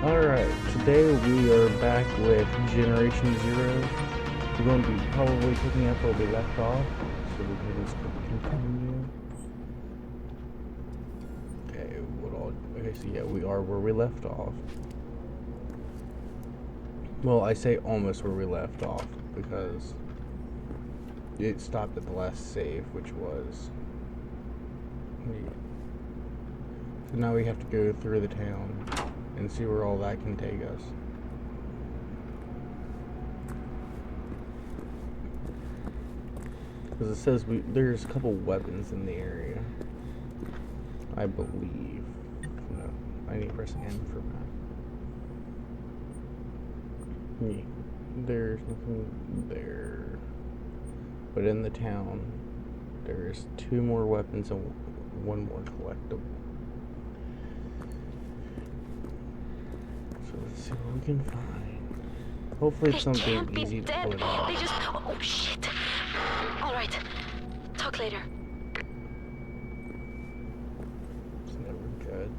Alright, today we are back with Generation Zero. We're going to be probably picking up where we left off, so we can just continue. Okay, so yeah, we are where we left off. Well, I say almost where we left off, because it stopped at the last save, which was... So now we have to go through the town and see where all that can take us. Because it says there's a couple weapons in the area, I believe. No, I need to press N for that. Yeah, there's nothing there. But in the town, there's 2 more weapons and 1 more collectible. So let's see what we can find. Hopefully it's something easy to put on. They just... Oh, shit. Alright. Talk later. It's never good.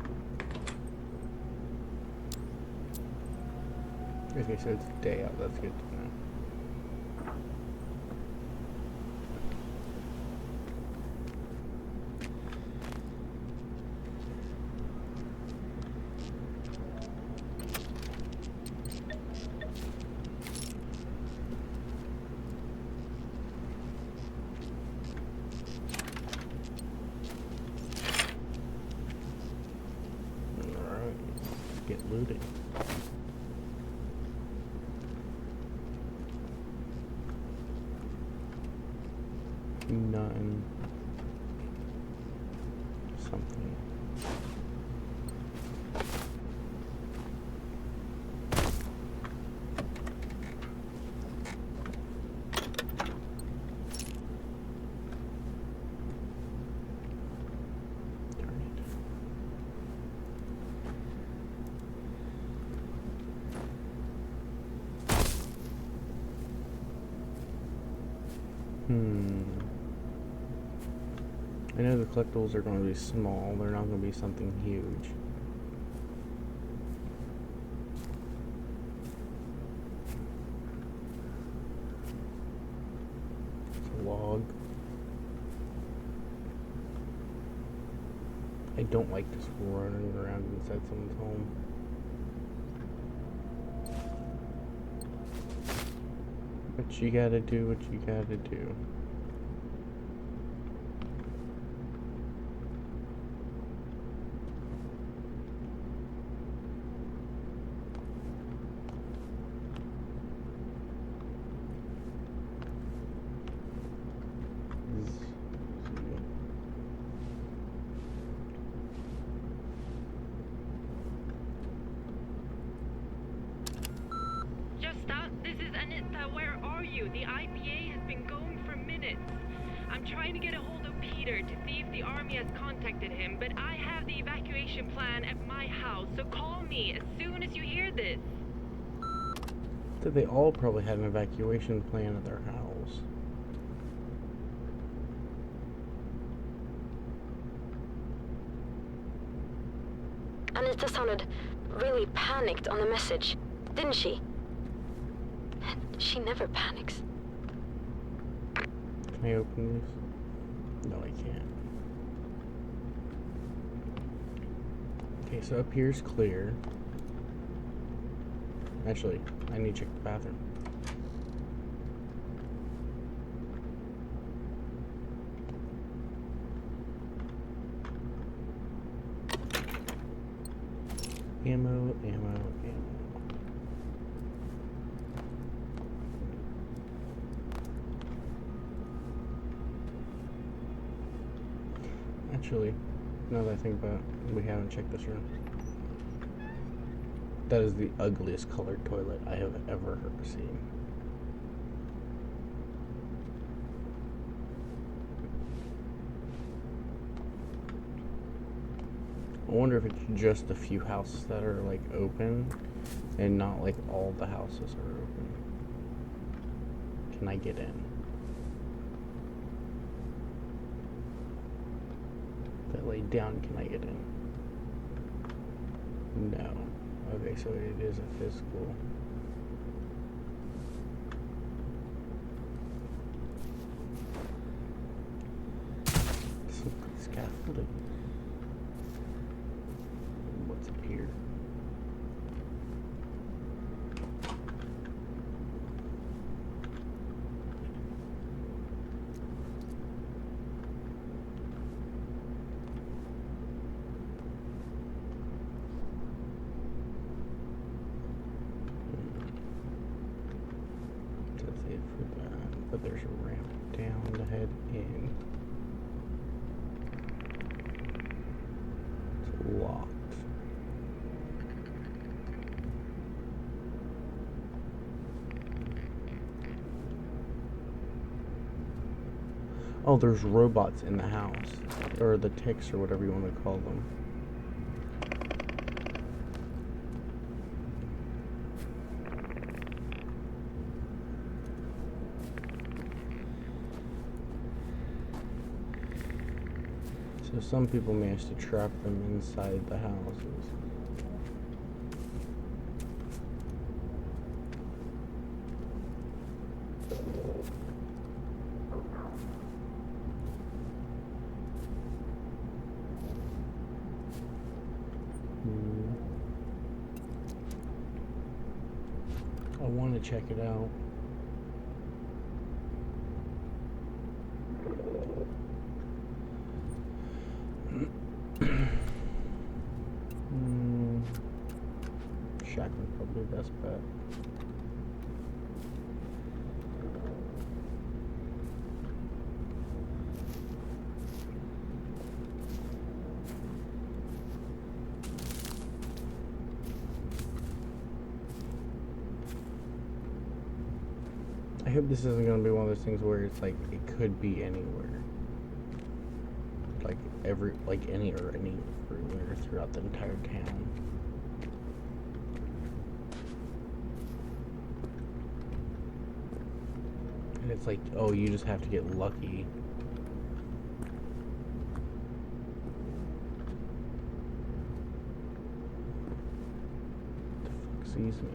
Okay, so it's day out. That's good to know. Get looted. None. Something. I know the collectibles are going to be small, they're not going to be something huge. It's a log. I don't like just running around inside someone's home. But you gotta do what you gotta do. The IPA has been going for minutes. I'm trying to get a hold of Peter to see if the army has contacted him, but I have the evacuation plan at my house, so call me as soon as you hear this. So they all probably had an evacuation plan at their house. Anita sounded really panicked on the message, didn't she? She never panics. Can I open these? No, I can't. Okay, so up here's clear. Actually, I need to check the bathroom. Ammo. Actually, now that I think about it, we haven't checked this room. That is the ugliest colored toilet I have ever seen. I wonder if it's just a few houses that are like open and not like all the houses are open. Can I get in? If I lay down, can I get in? No. Okay, Okay, so it is a physical. Some scaffolding. What's up here? That's it for that. But there's a ramp down to head in. It's locked. Oh, there's robots in the house. Or the ticks, or whatever you want to call them. So some people manage to trap them inside the houses. I want to check it out. Shack would probably be the best bet. I hope this isn't going to be one of those things where it's like it could be anywhere. Like anywhere throughout the entire town. And it's like, oh, you just have to get lucky. The fuck sees me?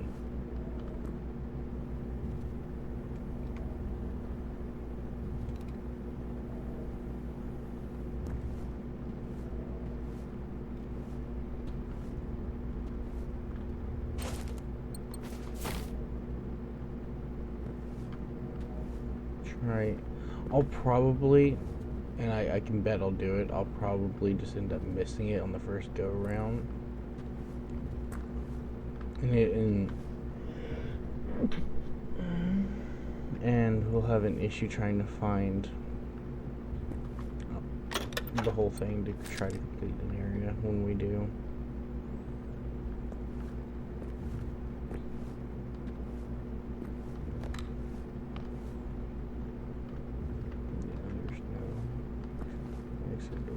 Right. I'll probably, and I can bet I'll do it, I'll probably just end up missing it on the first go around. And we'll have an issue trying to find the whole thing to try to complete an area when we do.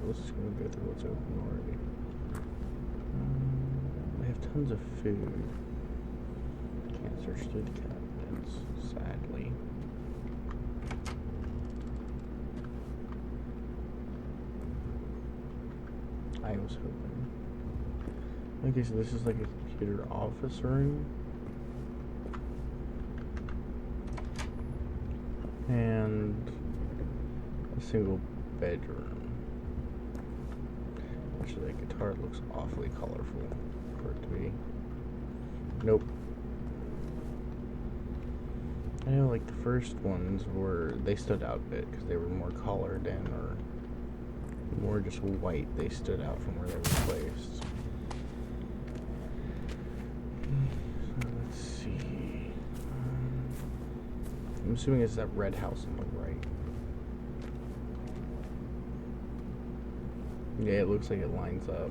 Let's just gonna go through what's open already. I have tons of food. Can't search through the cabinets, sadly. I was hoping. Okay, so this is like a computer office room. And a single bedroom. Actually, that guitar looks awfully colorful for it to be. Nope. I know, like, the first ones they stood out a bit because they were more colored in, or more just white. They stood out from where they were placed. So let's see. I'm assuming it's that red house on the right. Yeah, it looks like it lines up.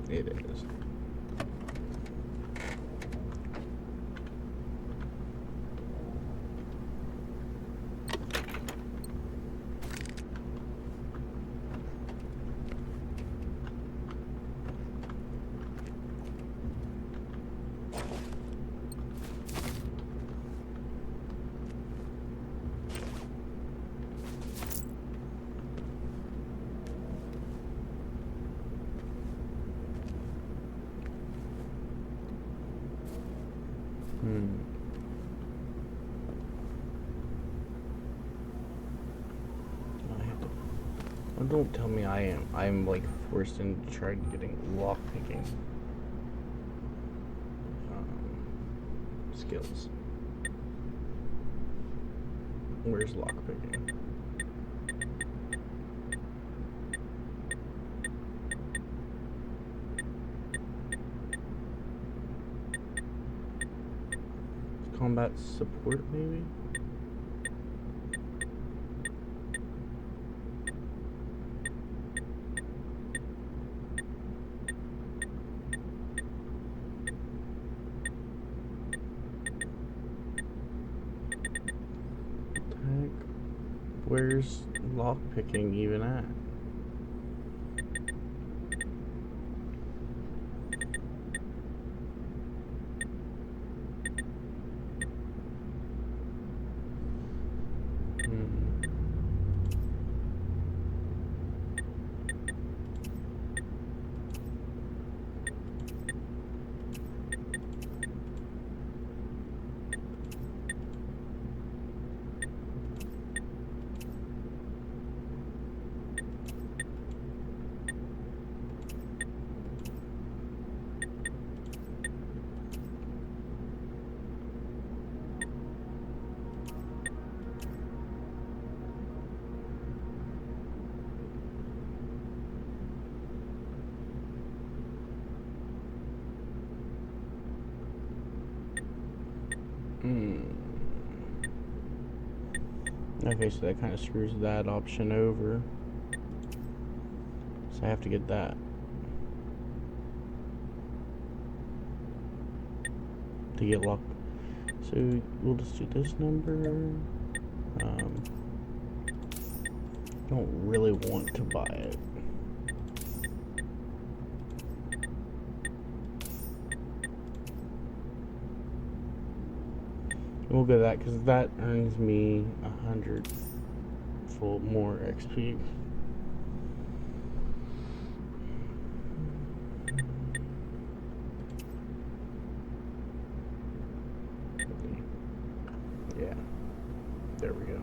It is. I have to. Well, don't tell me I'm like forced into trying getting lock picking skills. Where's lock picking? Combat support, maybe? Heck, where's lockpicking even at? Okay, so that kind of screws that option over. So I have to get that. To get locked. So we'll just do this number. Don't really want to buy it. We'll go that because that earns me 100 full more XP. Yeah, there we go.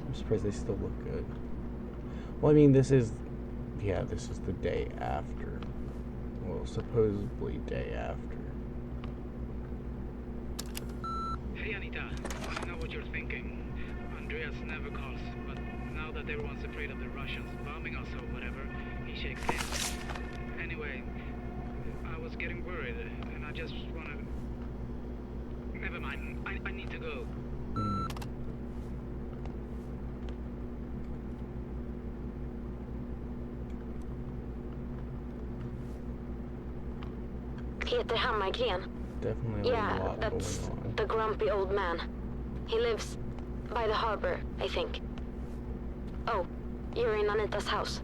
I'm surprised they still look good. Well, I mean, this is the day after. Well, supposedly day after. Hey Anita, I know what you're thinking. Andreas never calls, but now that everyone's afraid of the Russians bombing us or whatever, he shakes hands. Anyway, I was getting worried, and I just wanna... Never mind, I need to go. Peter Hammargren. Definitely a Yeah, lot that's going on. the grumpy old man. He lives by the harbor, I think. Oh, you're in Anita's house.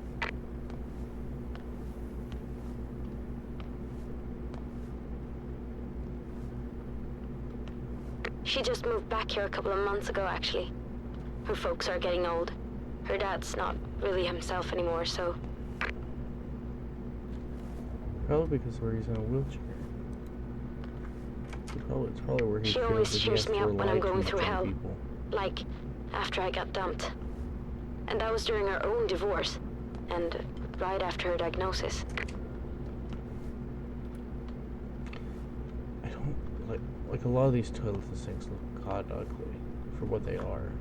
She just moved back here a couple of months ago, actually. Her folks are getting old. Her dad's not really himself anymore, so... Probably because where he's in a wheelchair. It's probably where he She feels always that he cheers has me to up when rely I'm too going much through on hell. people. Like, after I got dumped. And that was during her own divorce. And right after her diagnosis. I don't like a lot of these toilets and sinks look god ugly for what they are.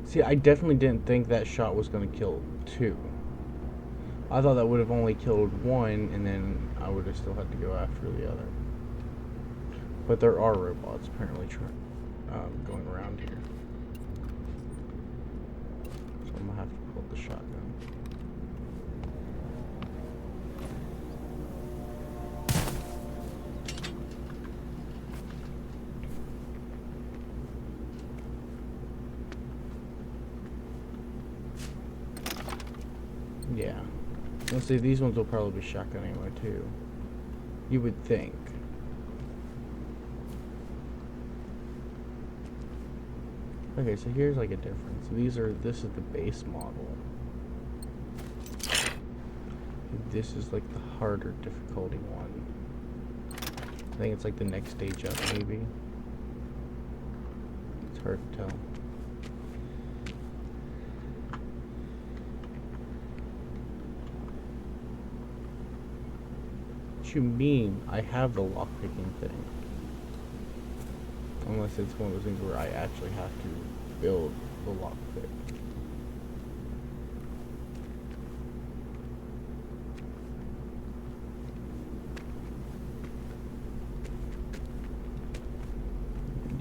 See, I definitely didn't think that shot was going to kill two. I thought that would have only killed one, and then I would have still had to go after the other. But there are robots apparently going around here. So I'm gonna have to pull the shotgun. Yeah. Let's see, these ones will probably be shotgun ammo too. You would think. Okay, so here's like a difference. This is the base model. This is like the harder difficulty one. I think it's like the next stage up, maybe. It's hard to tell. What you mean? I have the lockpicking thing. Unless it's one of those things where I actually have to build the lockpick.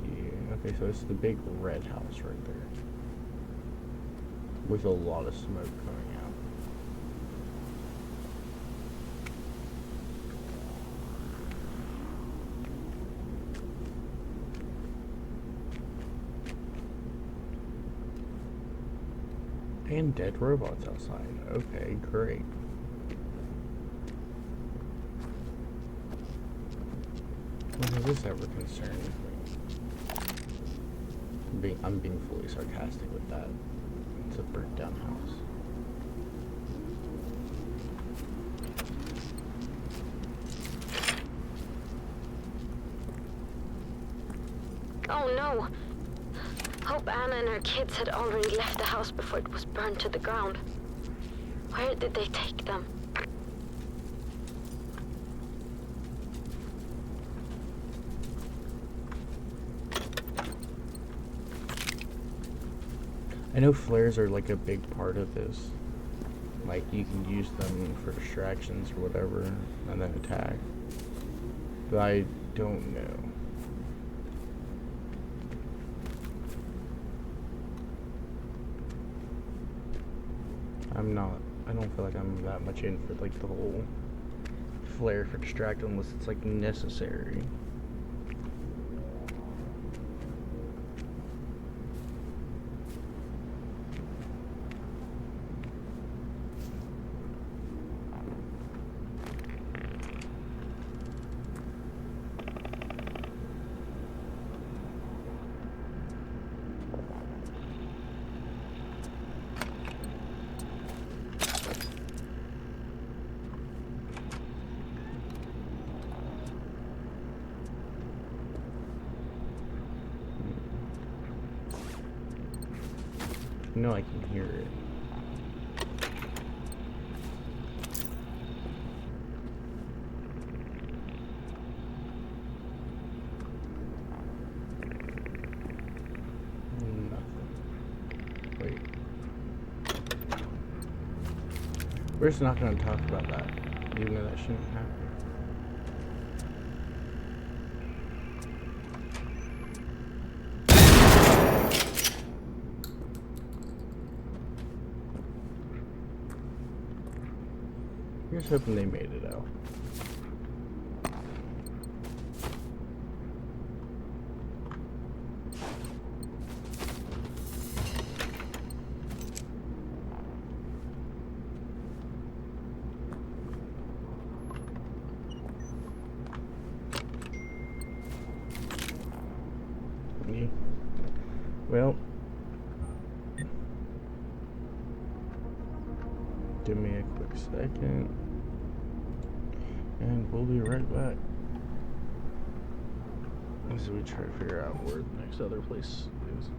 Yeah, okay, so it's the big red house right there. With a lot of smoke coming out. And dead robots outside. Okay, great. When has this ever concerned me? I'm being fully sarcastic with that. It's a burnt down house. Oh no! Hope Anna and her kids had already left the house before it was burned to the ground. Where did they take them? I know flares are like a big part of this. Like you can use them for distractions or whatever and then attack. But I don't know. I don't feel like I'm that much in for like the whole flare for distract unless it's like necessary. No, I can hear it. Nothing. Wait. We're just not going to talk about that, even though that shouldn't happen. Here's hoping they made it out. Yeah. Well, give me a quick second. And we'll be right back as we try to figure out where the next other place is.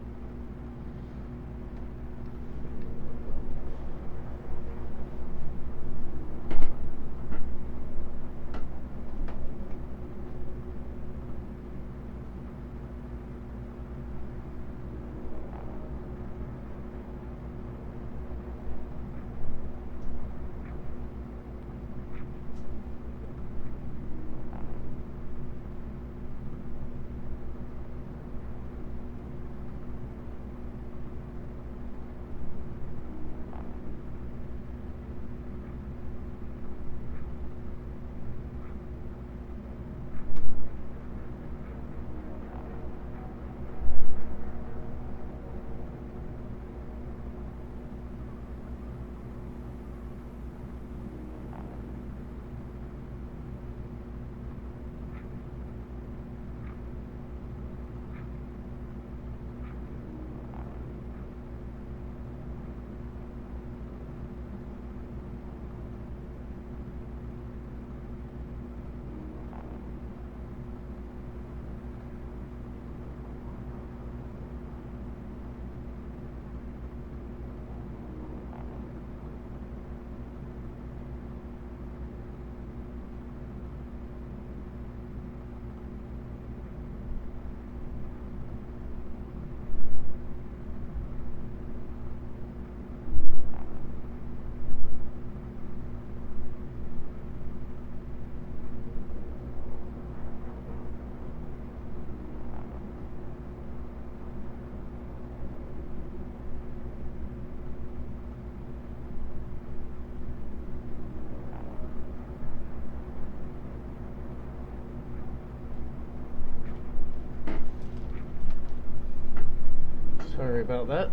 Sorry about that.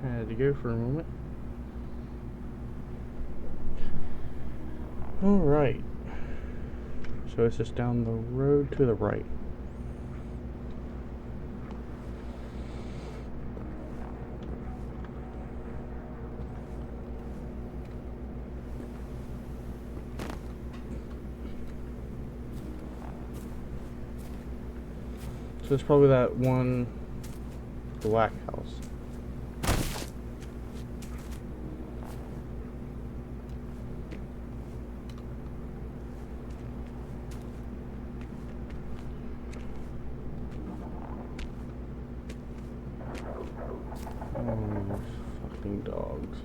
I had to go for a moment. Alright. So it's just down the road to the right. So it's probably that one black house. Oh, fucking dogs.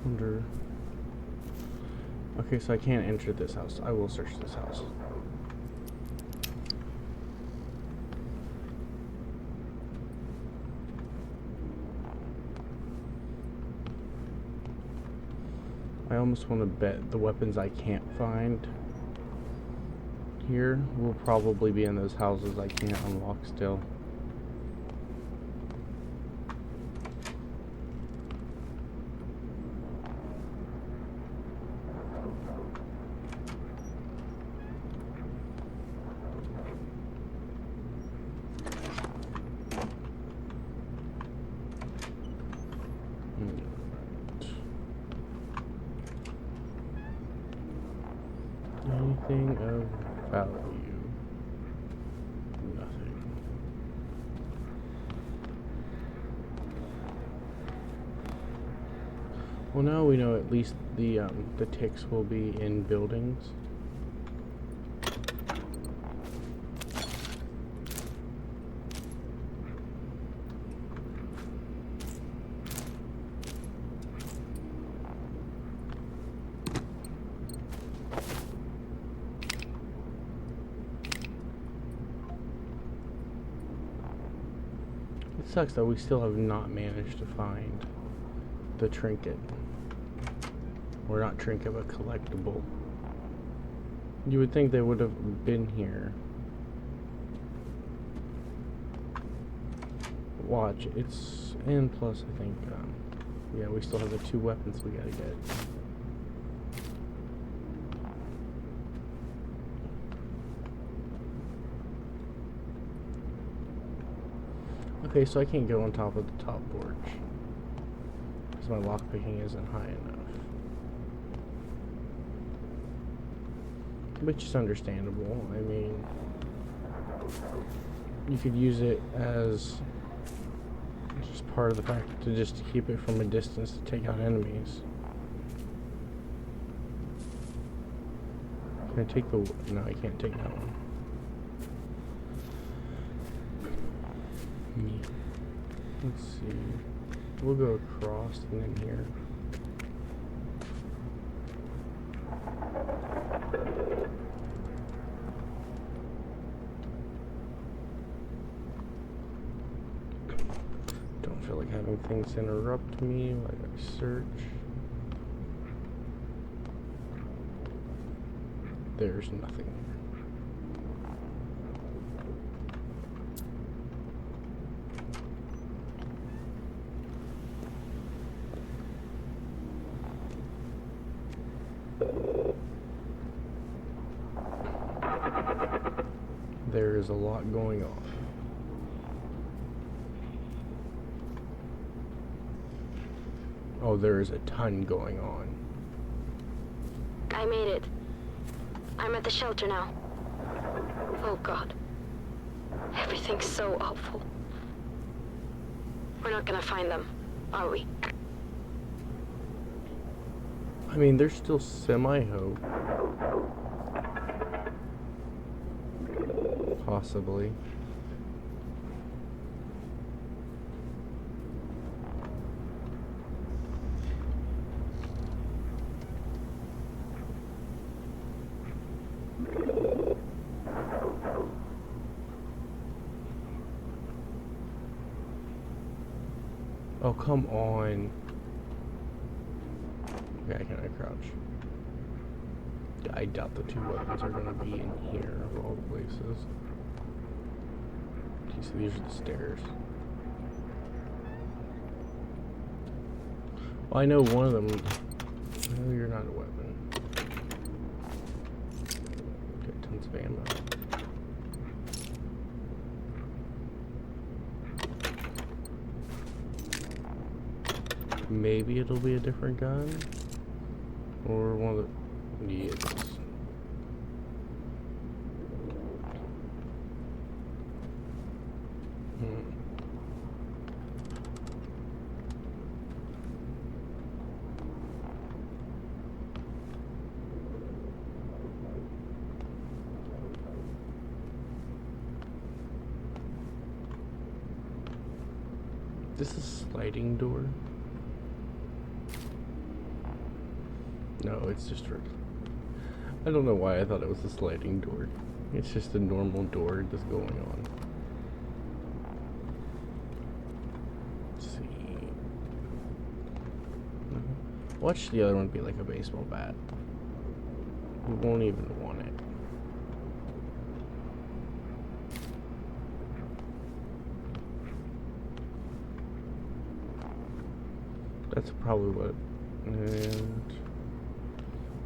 Wonder. Okay, so I can't enter this house. I will search this house. I almost want to bet the weapons I can't find here will probably be in those houses I can't unlock still. Anything of value? Nothing. Well, now we know at least the ticks will be in buildings. It sucks that we still have not managed to find the trinket. Or not trinket, but collectible. You would think they would have been here. Watch, it's... and plus I think, yeah, we still have the 2 weapons we gotta get. Okay, so I can't go on top of the top porch. Because my lockpicking isn't high enough. Which is understandable. I mean, you could use it as just part of the fact to just keep it from a distance to take out enemies. Can I take the... no, I can't take that one. Let's see. We'll go across and then here. Don't feel like having things interrupt me while I search. There's nothing. There is a lot going on. Oh, there is a ton going on. I made it. I'm at the shelter now. Oh God. Everything's so awful. We're not gonna find them, are we? I mean, there's still semi-hope. Possibly. Oh, come on. Okay, I cannot crouch. I doubt the two weapons are gonna be in here of all places. Okay, so these are the stairs. Well, I know one of them. No, you're not a weapon. Got tons of ammo. Maybe it'll be a different gun, or one of the. Yes. This is a sliding door. No, it's just for. I don't know why I thought it was a sliding door. It's just a normal door that's going on. Let's see. Watch the other one be like a baseball bat. You won't even want it. That's probably what. And.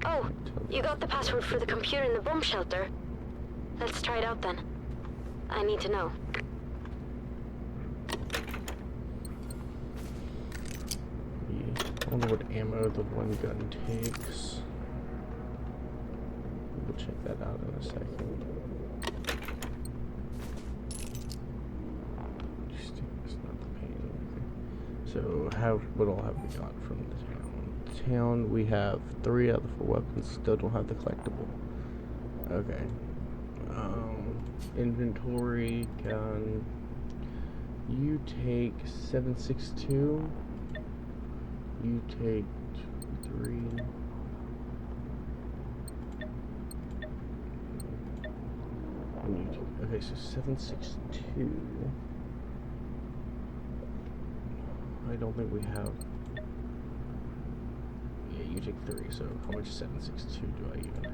Oh, you got the password for the computer in the bomb shelter. Let's try it out then. I need to know. Yeah, I wonder what ammo the one gun takes. We'll check that out in a second. It's not the pain. Okay. So, what all have we got from the town? We have 3 out of the 4 weapons. Still don't have the collectible. Okay. Inventory gun. You take 7.62. You take 3. And you take, okay, so 7.62. I don't think we have. Yeah, you take 3. So how much 7.62 do I even have?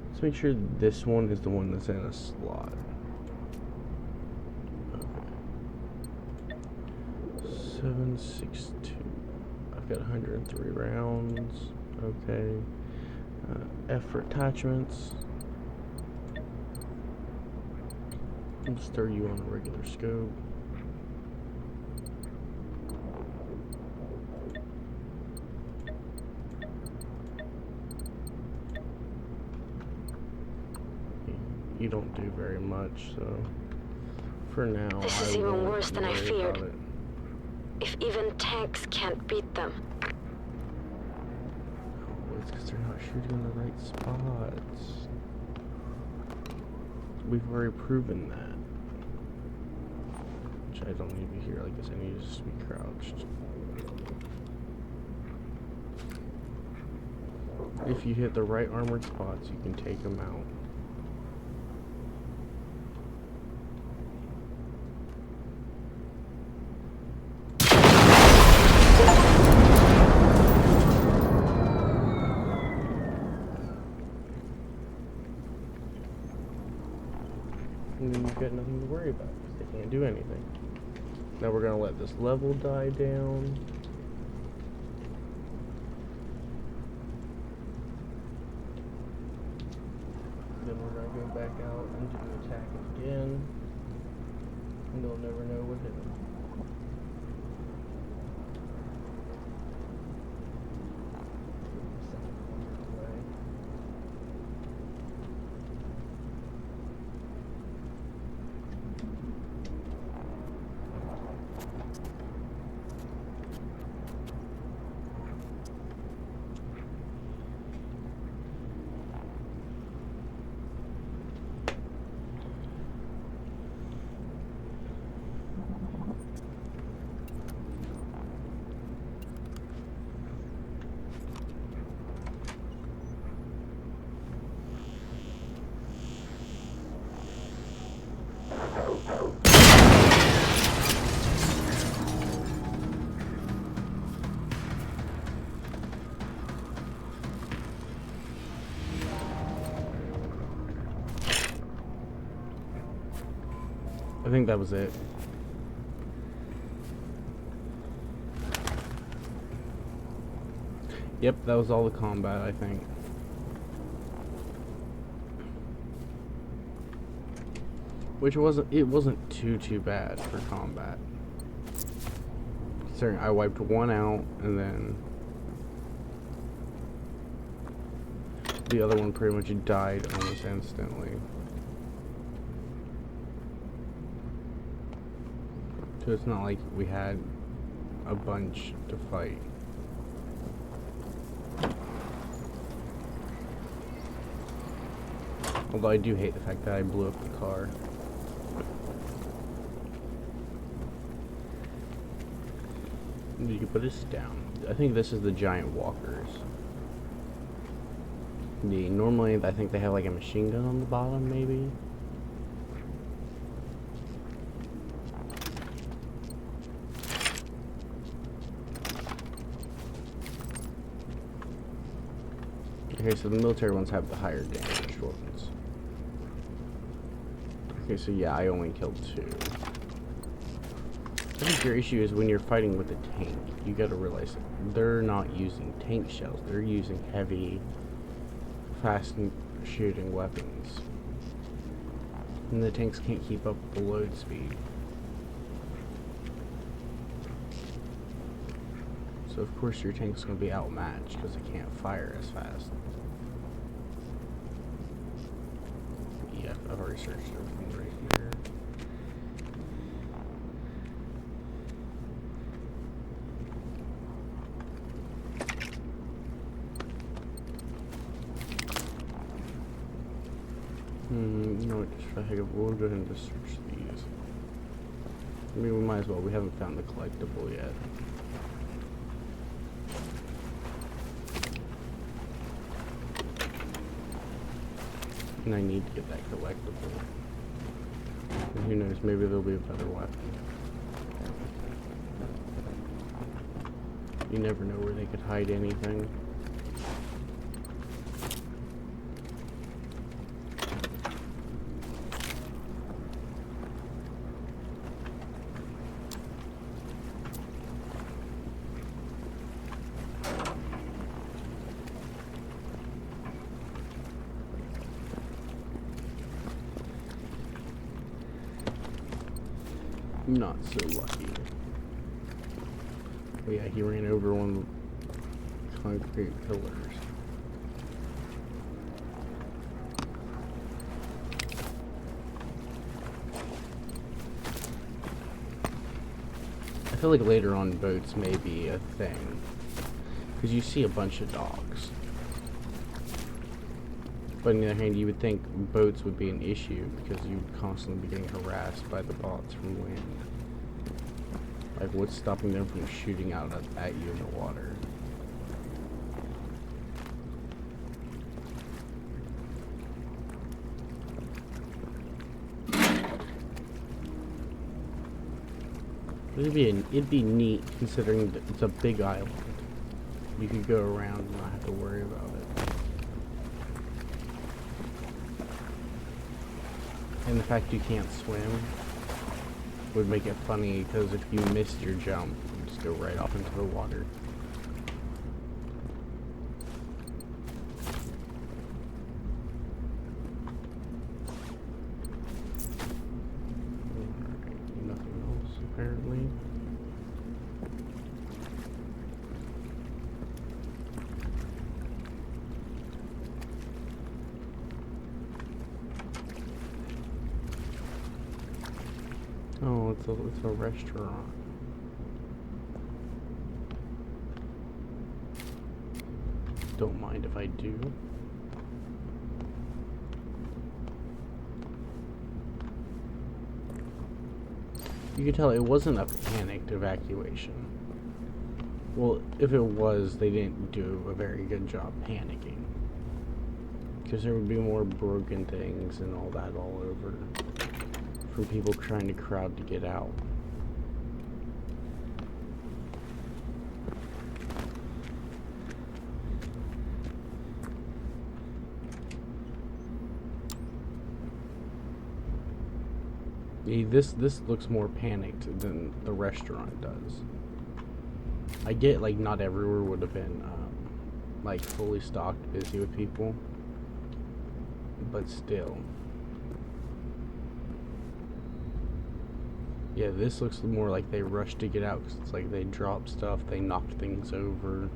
Let's make sure this one is the one that's in a slot. Okay. 7.62. I've got 103 rounds. Okay. F for attachments. I'll stir you on a regular scope. You don't do very much, so for now. This is even worse than I feared. If even tanks can't beat them. Oh, it's because they're not shooting in the right spots. We've already proven that. Which I don't need to be here. I guess I need to just be crouched. If you hit the right armored spots, you can take them out. And then you've got nothing to worry about because they can't do anything. Now we're gonna let this level die down. Then we're gonna go back out and do the attack again. And they'll never know what hit them. I think that was it. Yep, that was all the combat, I think. Which wasn't too bad for combat. Considering I wiped one out and then the other one pretty much died almost instantly. So it's not like we had a bunch to fight. Although I do hate the fact that I blew up the car. You can put this down. I think this is the giant walkers. Normally I think they have like a machine gun on the bottom, maybe. Okay, so the military ones have the higher damage ones. Okay, so yeah, I only killed 2. I think your issue is when you're fighting with a tank, you gotta realize that they're not using tank shells, they're using heavy, fast shooting weapons. And the tanks can't keep up with the load speed. So of course your tank's gonna be outmatched because it can't fire as fast. Yeah, I've already searched everything right here. You know what, just for the heck of it, we'll go ahead and just search these. I mean, we might as well, we haven't found the collectible yet. And I need to get that collectible. And who knows, maybe there'll be a better weapon. You never know where they could hide anything. Not so lucky. Oh yeah, he ran over one of the concrete pillars. I feel like later on boats may be a thing. Because you see a bunch of dogs. But on the other hand, you would think boats would be an issue because you'd constantly be getting harassed by the bots from wind. Like, what's stopping them from shooting out at you in the water? It'd be neat considering that it's a big island. You could go around and not have to worry about it. And the fact you can't swim would make it funny, because if you missed your jump, you just go right off into the water. Alright, nothing else apparently. Oh, it's a restaurant. Don't mind if I do. You can tell it wasn't a panicked evacuation. Well, if it was, they didn't do a very good job panicking. Because there would be more broken things and all that all over. From people trying to crowd to get out. This looks more panicked than the restaurant does. I get like not everywhere would have been like fully stocked, busy with people, but still. Yeah, this looks more like they rushed to get out because it's like they dropped stuff, they knocked things over.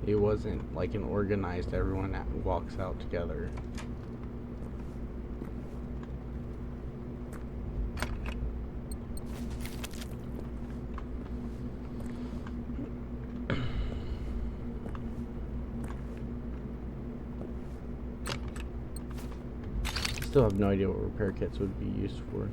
It wasn't like an organized, everyone that walks out together. Still have no idea what repair kits would be used for.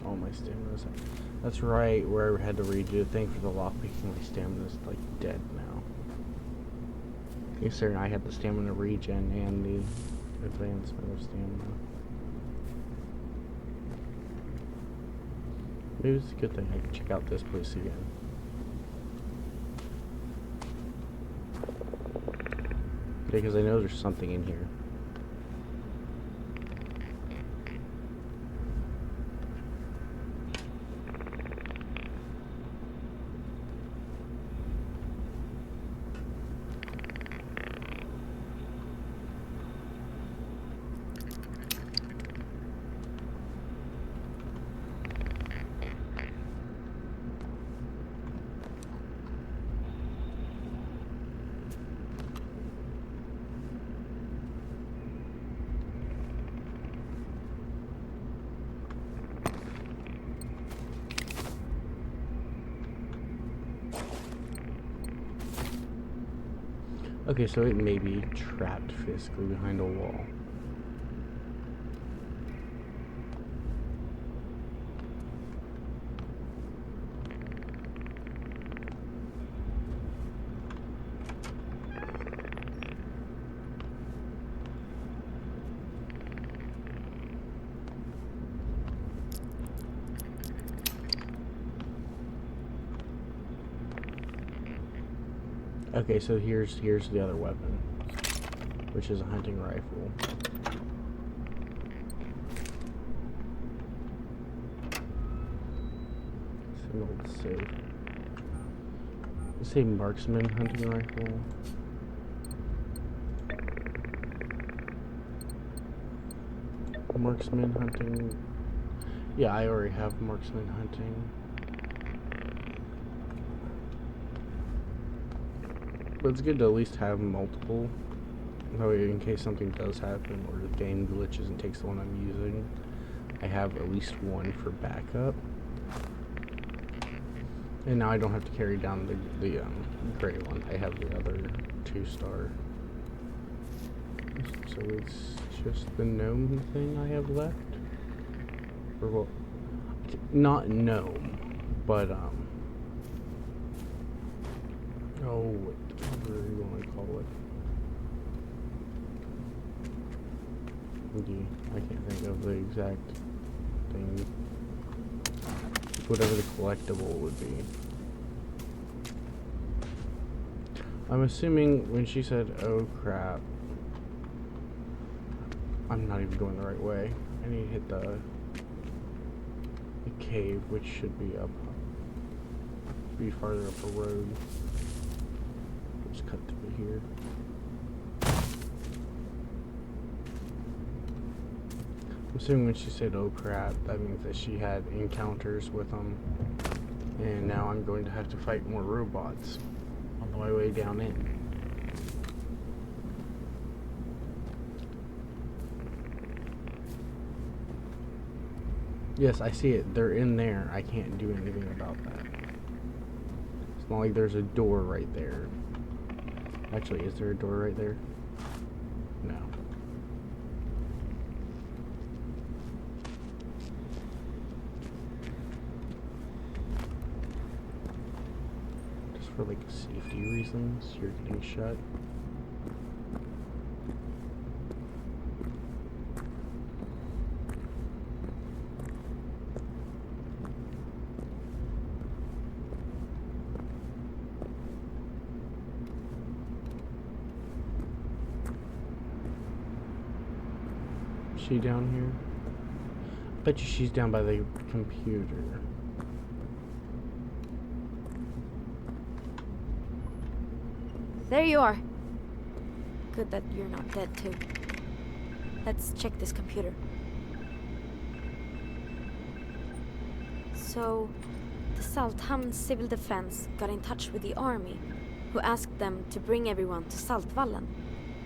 Oh, my stamina's. That's right, where I had to redo the thing for the lockpicking. My stamina's like dead now. Okay, sir, I had the stamina regen and the advancement of stamina. Maybe it's a good thing I can check out this place again. Because I know there's something in here. Okay, so it may be trapped physically behind a wall. Okay, so here's the other weapon, which is a hunting rifle. It's an old safe. Let's say marksman hunting rifle. Marksman hunting. Yeah, I already have marksman hunting. But it's good to at least have multiple. That way, in case something does happen or the game glitches and takes the one I'm using, I have at least one for backup. And now I don't have to carry down the gray one. I have the other 2-star. So it's just the gnome thing I have left. Or well, not gnome, but oh, whatever you want to call it. I can't think of the exact thing. Whatever the collectible would be. I'm assuming when she said, oh crap, I'm not even going the right way. I need to hit the cave, which should be farther up a road. Just cut through here. I'm assuming when she said, oh crap, that means that she had encounters with them. And now I'm going to have to fight more robots on my way down in. Yes, I see it. They're in there. I can't do anything about that. It's not like there's a door right there. Actually, is there a door right there? No. Just for like safety reasons, you're getting shut. she down here? Bet you she's down by the computer. There you are. Good that you're not dead too. Let's check this computer. So, the Salthamn Civil Defense got in touch with the army, who asked them to bring everyone to Saltvallen.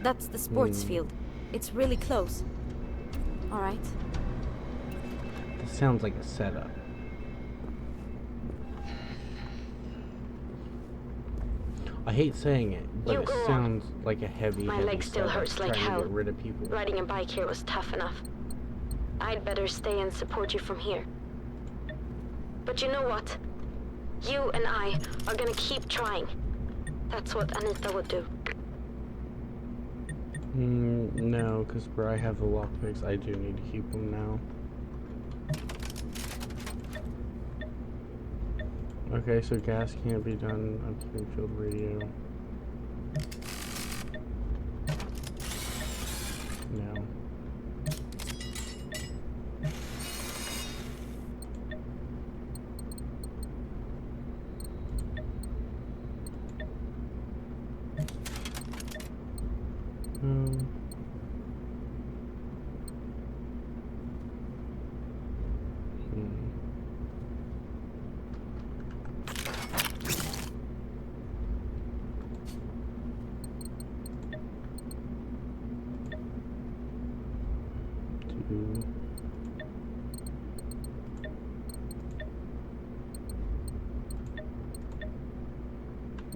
That's the sports field. It's really close. Alright. This sounds like a setup. I hate saying it, but You it go on. sounds like a heavy, My heavy leg still setup hurts like trying hell. to get rid of people. Riding a bike here was tough enough. I'd better stay and support you from here. But you know what? You and I are gonna keep trying. That's what Anita would do. No, because where I have the lockpicks, I do need to keep them now. Okay, so gas can't be done. I'm keeping field radio. No.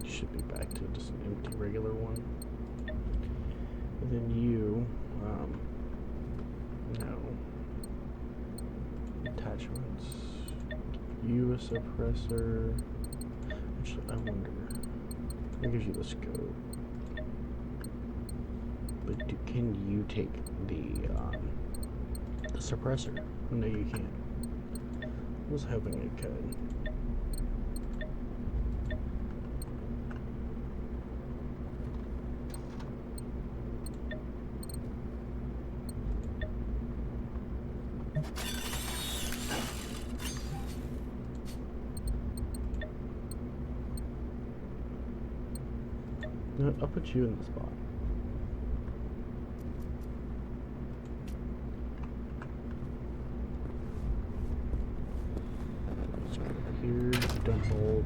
Should be back to just an empty regular one. And then you, no. Attachments. You a suppressor. Actually, I wonder. It gives you the scope. But can you take the suppressor? No, you can't. I was hoping it could. No, I'll put you in the spot. Let's go here, dump hold.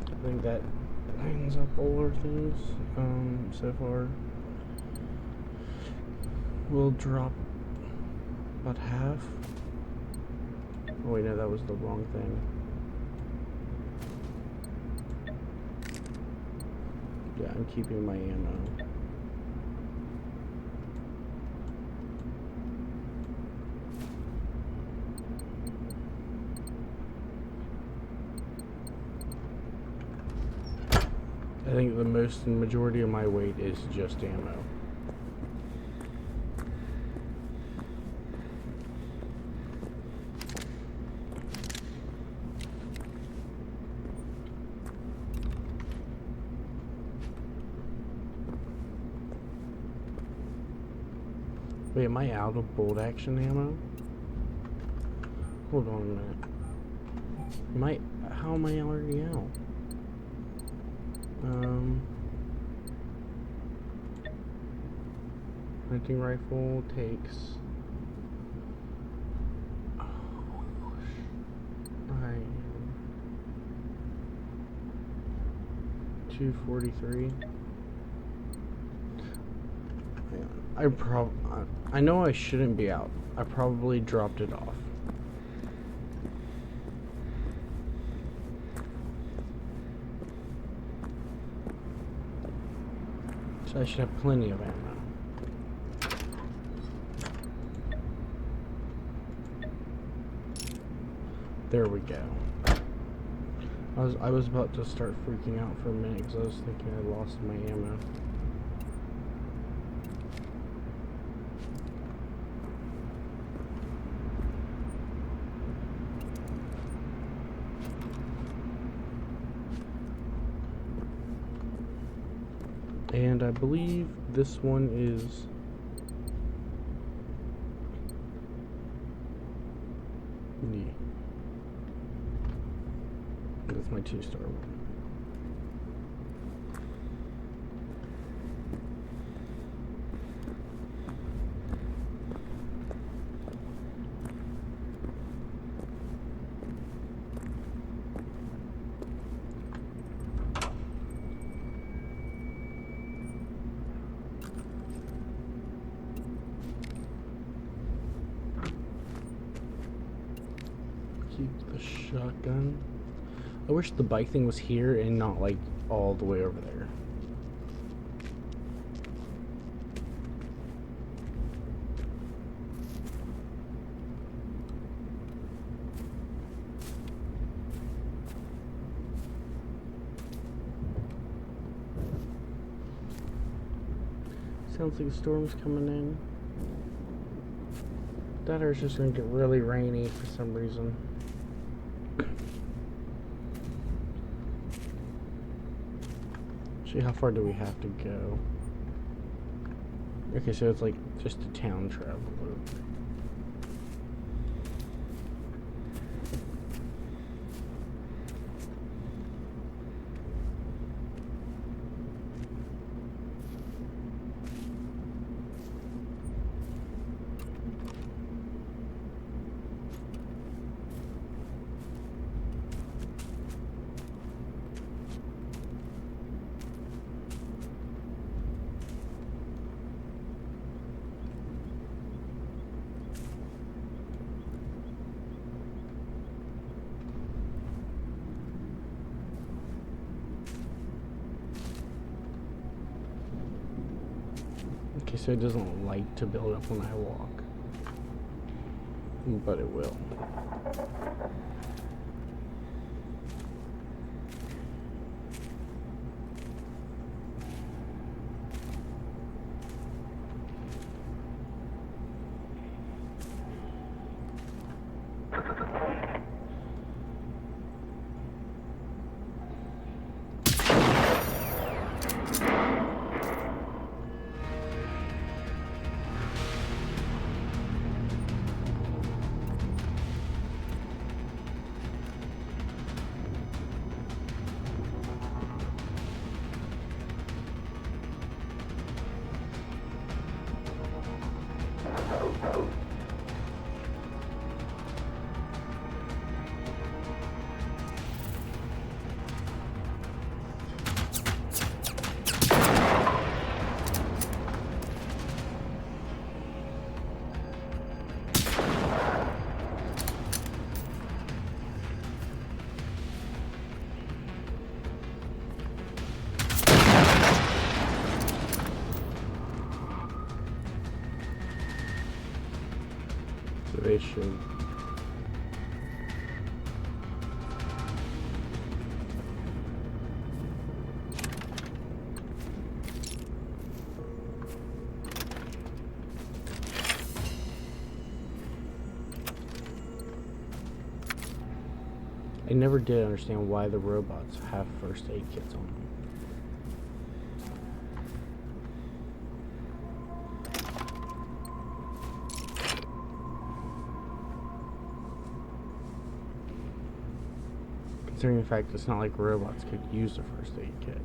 I think that lines up all our things so far. We'll drop about half. Oh wait, no, that was the wrong thing. Yeah, I'm keeping my ammo. I think the majority of my weight is just ammo. Wait, am I out of bolt action ammo? Hold on a minute. How am I already out? Hunting rifle takes 243. I know I shouldn't be out. I probably dropped it off. So I should have plenty of ammo. There we go. I was about to start freaking out for a minute because I was thinking I lost my ammo. And I believe this one is... Yeah. That's my 2-star one. Keep the shotgun. I wish the bike thing was here and not like all the way over there. Sounds like a storm's coming in. That or it's just gonna get really rainy for some reason. See, how far do we have to go? Okay, so it's like just a town travel loop. Okay, so it doesn't like to build up when I walk, but it will. They should. I never did understand why the robots have first aid kits on them. Considering the fact it's not like robots could use the first aid kit.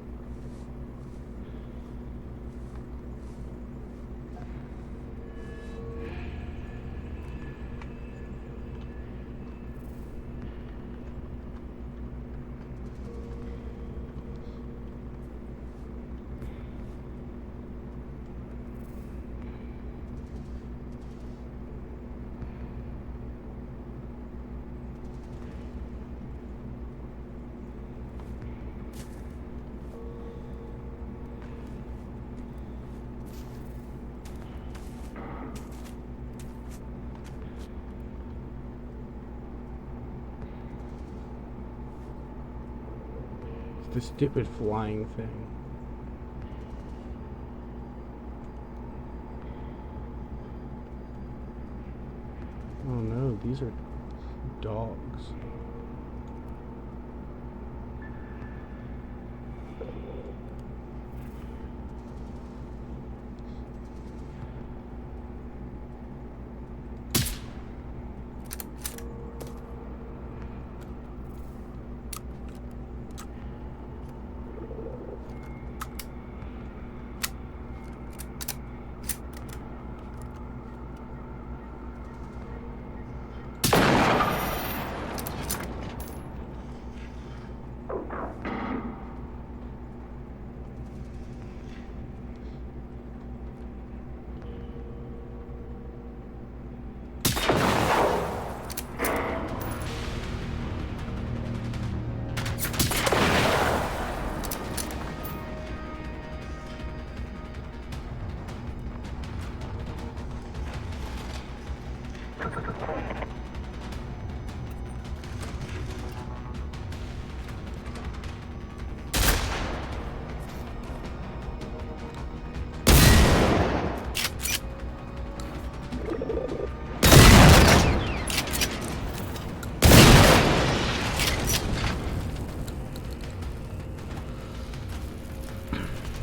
The stupid flying thing. Oh no, these are dogs.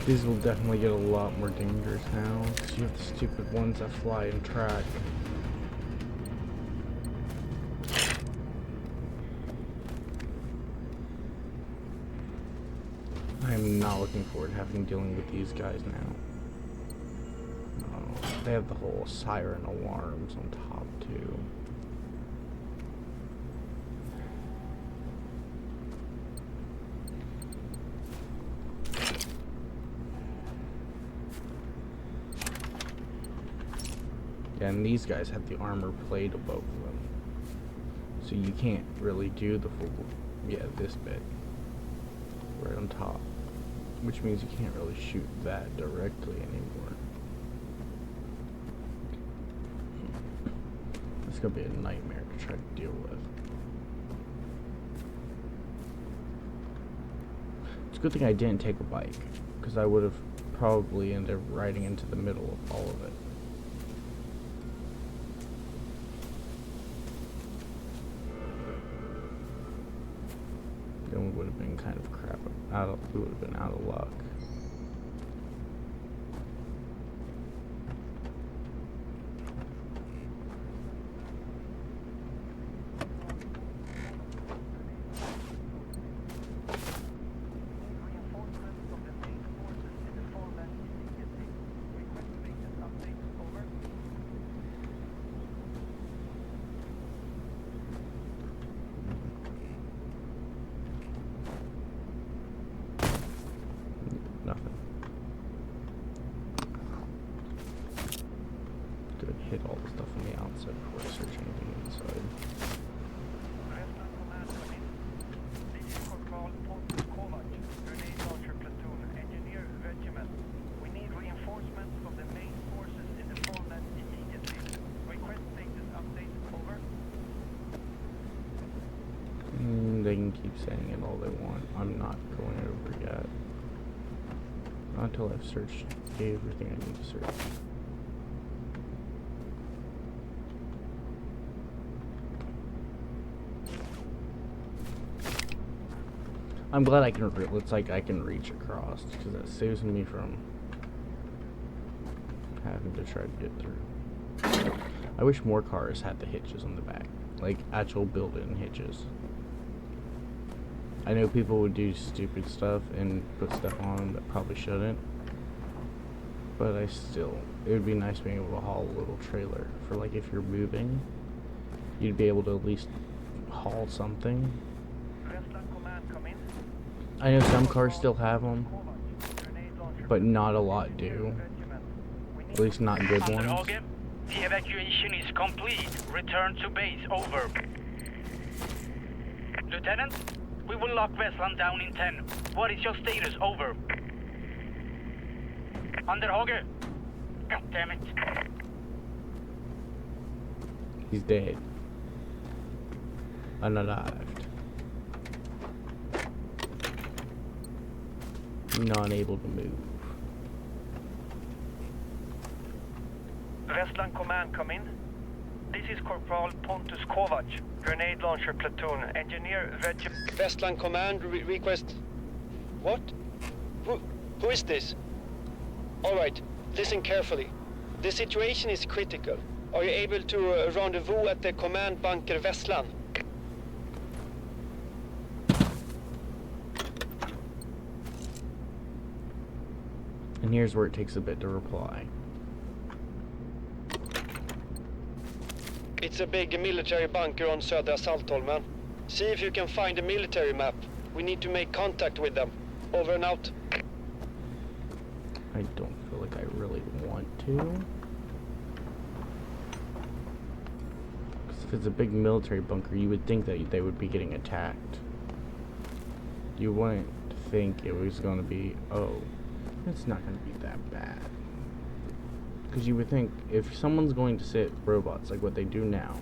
These will definitely get a lot more dangerous now, because you have the stupid ones that fly and track. I am not looking forward to dealing with these guys now. Oh, they have the whole siren alarms on top too. Yeah, and these guys have the armor plate above them, so you can't really do the full, this bit right on top, which means you can't really shoot that directly anymore. It's gonna be a nightmare to try to deal with. It's a good thing I didn't take a bike, because I would have probably ended up riding into the middle of all of it. Then we would have been kind of we would have been out of luck. Nothing. Good, hit all the stuff on the outside before I search anything inside. We need reinforcements from the main forces in the farmland immediately. Request status update over. They can keep saying it all they want. I'm not going over yet. Not until I've searched everything I need to search. I'm glad I can. Looks like I can reach across, because that saves me from having to try to get through. I wish more cars had the hitches on the back, like actual built-in hitches. I know people would do stupid stuff and put stuff on them that probably shouldn't, but it would be nice being able to haul a little trailer for, like, if you're moving, you'd be able to at least haul something. I know some cars still have them, but not a lot do. At least not good ones. The evacuation is complete. Return to base. Over. Lieutenant, we will lock Vestland down in 10. What is your status? Over. Under Hogger. God damn it. He's dead. Unalived. Not able to move. Vestland Command, come in. This is Corporal Pontus Kovac, Grenade Launcher Platoon, Engineer Regiment. Westland Command request. What? Who is this? Alright, listen carefully. The situation is critical. Are you able to rendezvous at the command bunker Westland? And here's where it takes a bit to reply. It's a big military bunker on Södra Saltholmen. See if you can find a military map. We need to make contact with them. Over and out. I don't feel like I really want to. 'Cause if it's a big military bunker, you would think that they would be getting attacked. You wouldn't think it was going to be, oh, it's not going to be that bad. Because you would think if someone's going to sit robots like what they do now,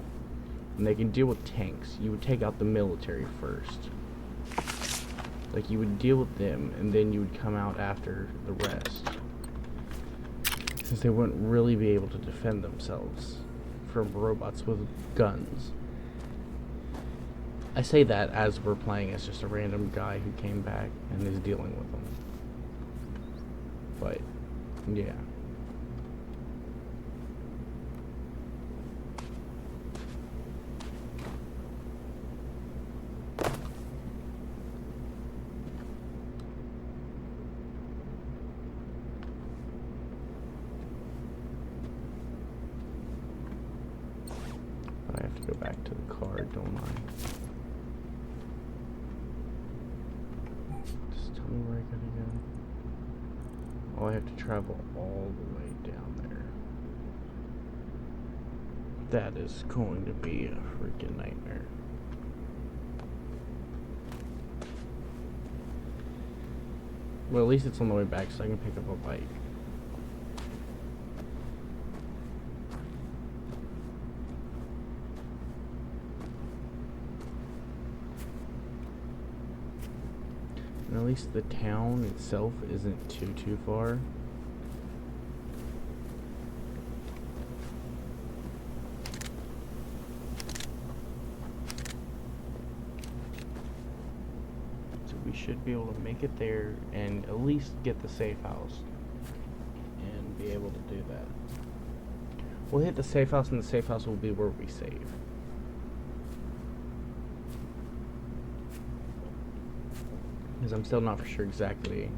and they can deal with tanks, you would take out the military first. Like, you would deal with them, and then you would come out after the rest. Since they wouldn't really be able to defend themselves from robots with guns. I say that as we're playing as just a random guy who came back and is dealing with them. but yeah. I have to go back to the car, don't I? Just tell me where I gotta go. Oh, I have to travel all the way down there. That is going to be a freaking nightmare. Well, at least it's on the way back so I can pick up a bike. And at least the town itself isn't too far. So we should be able to make it there and at least get the safe house and be able to do that. We'll hit the safe house and the safe house will be where we save. Because I'm still not for sure exactly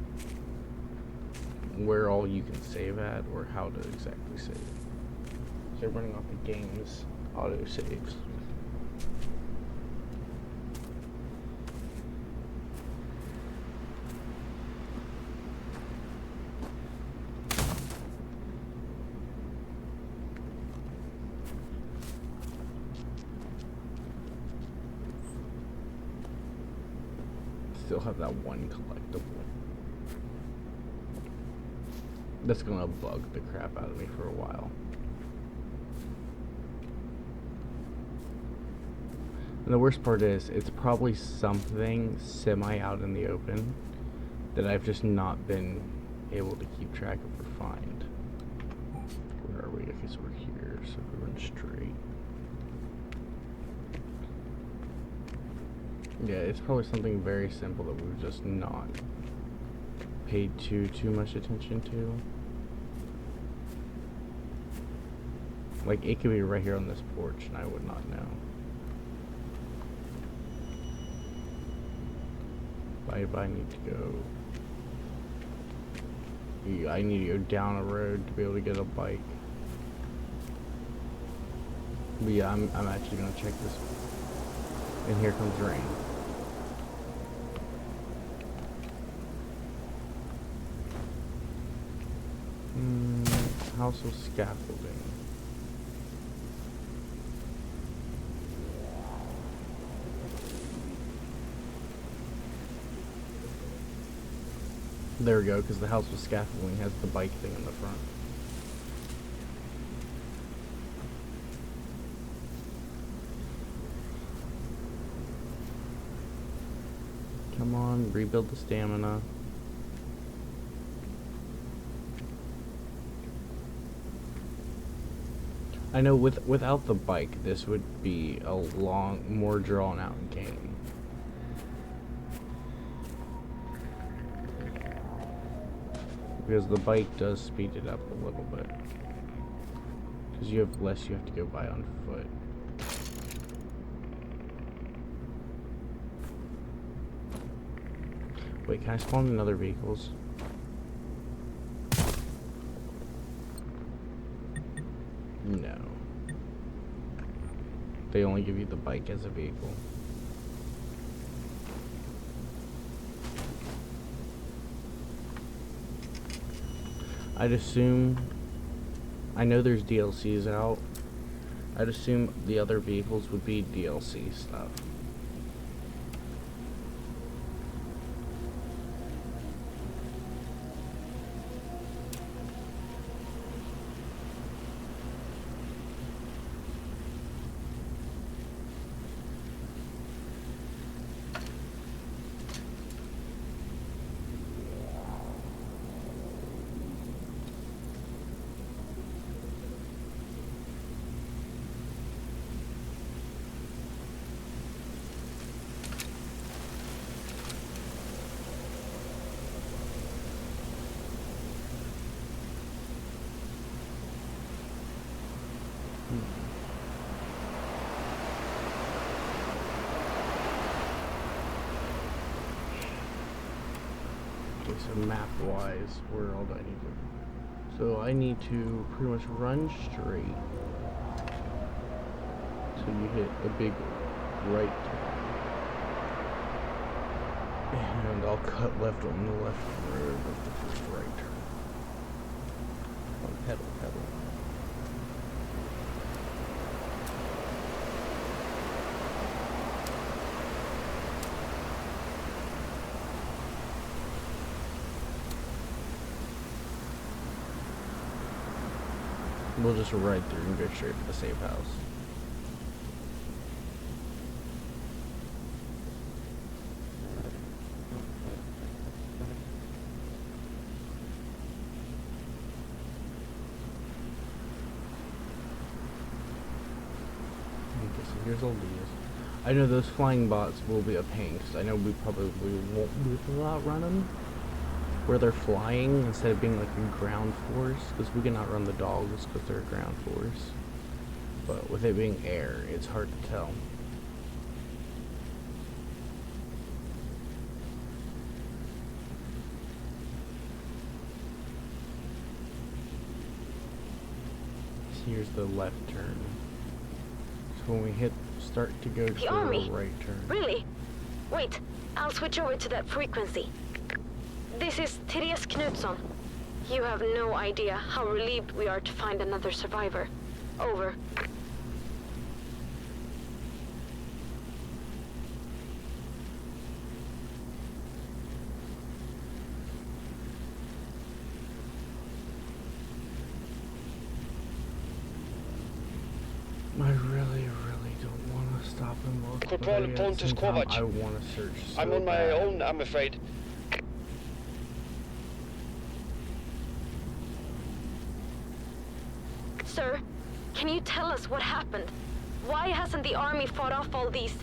where all you can save at or how to exactly save. So they're running off the game's auto saves. Still have that one collectible. That's gonna bug the crap out of me for a while. And the worst part is, it's probably something semi out in the open that I've just not been able to keep track of or find. Where are we? Okay, so we're here, so we run straight. Yeah, it's probably something very simple that we've just not paid too much attention to. Like, it could be right here on this porch and I would not know. I need to go. Yeah, I need to go down a road to be able to get a bike. But yeah, I'm actually gonna check this. And here comes rain. House with scaffolding. There we go, because the house with scaffolding has the bike thing in the front. Come on, rebuild the stamina. I know without the bike, this would be a more drawn out game. Because the bike does speed it up a little bit. Because you have less you have to go by on foot. Wait, can I spawn in other vehicles? No. They only give you the bike as a vehicle. I'd assume... I know there's DLCs out. I'd assume the other vehicles would be DLC stuff. map-wise, where all do I need to? So I need to pretty much run straight till you hit a big right turn. And I'll cut left on the left road of the first right turn. Pedal. We'll just ride through and go straight to the safe house. Okay, so here's all these. I know those flying bots will be a pain, because I know we probably won't be able to outrun them. Where they're flying instead of being like a ground force, because we can outrun the dogs because they're a ground force. But with it being air, it's hard to tell. So here's the left turn. So when we hit start to go to the right turn. Really? Wait, I'll switch over to that frequency. This is Therese Knutsson. You have no idea how relieved we are to find another survivor. Over. I really don't want to stop and look. Corporal Pontus Kovac. I want to search so I'm on my bad. own, I'm afraid. Sir, can you tell us what happened? Why hasn't the army fought off all these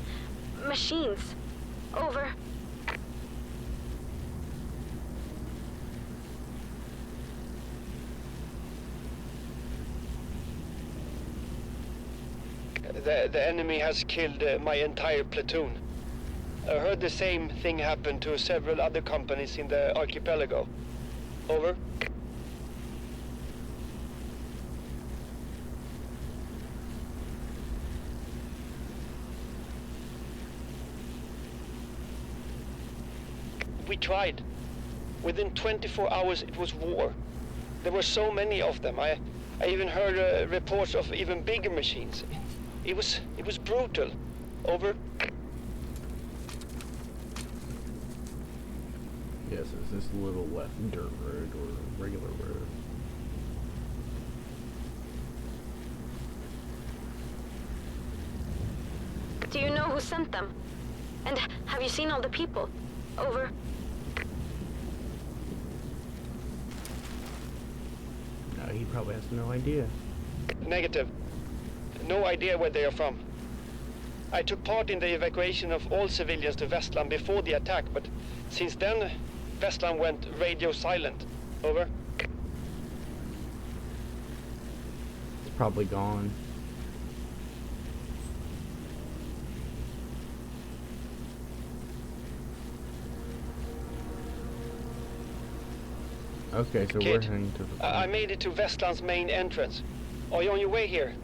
machines? Over. The enemy has killed my entire platoon. I heard the same thing happen to several other companies in the archipelago. Over. We tried. Within 24 hours it was war. There were so many of them. I even heard reports of even bigger machines. It was brutal. Over. Yes, it's this little left dirt road or regular road. Do you know who sent them? And have you seen all the people? Over. No, he probably has no idea. Negative. No idea where they are from. I took part in the evacuation of all civilians to Vestland before the attack, but since then, Vestland went radio silent. Over. It's probably gone. Okay, so Kid, we're heading to the... I made it to Vestland's main entrance. Are you on your way here?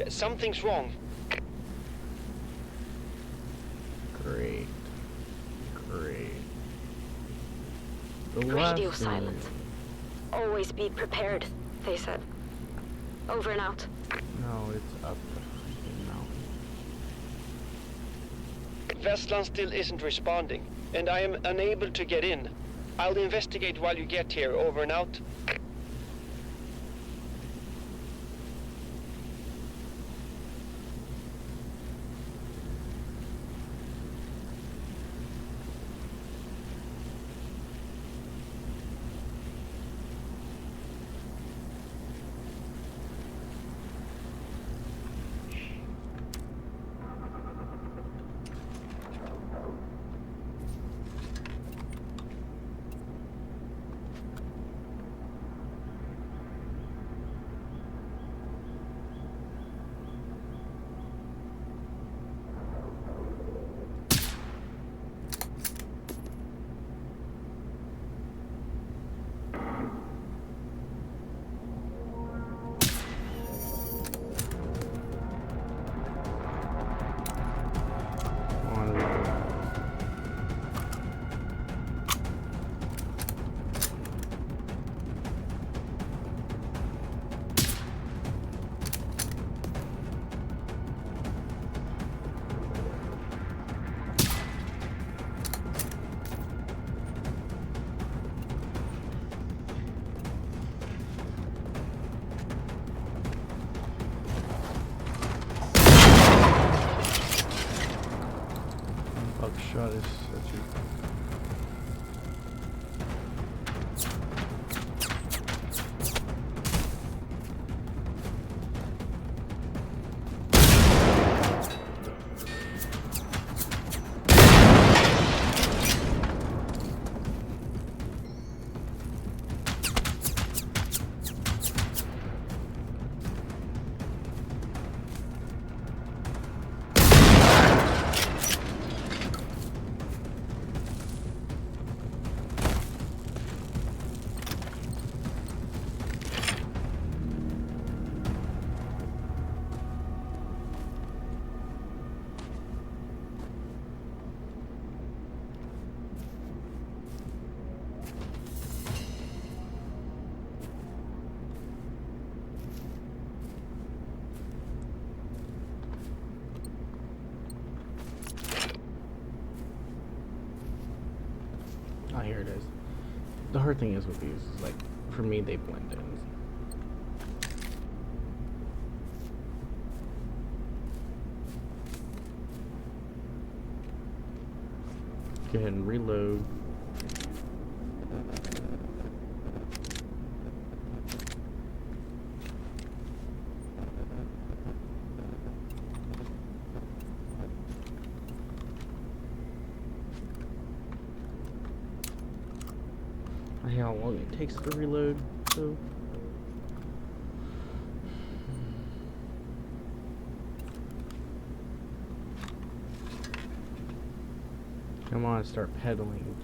Something's wrong. Great. The Radio last silence. Always be prepared, they said. Over and out. No, it's up the freaking mountain. Vestland still isn't responding, and I am unable to get in. I'll investigate while you get here. Over and out. shot is such a... Oh, here it is. The hard thing is with these, is like, for me, they blend in. Go ahead and reload. How long it takes to reload, so come on, start pedaling.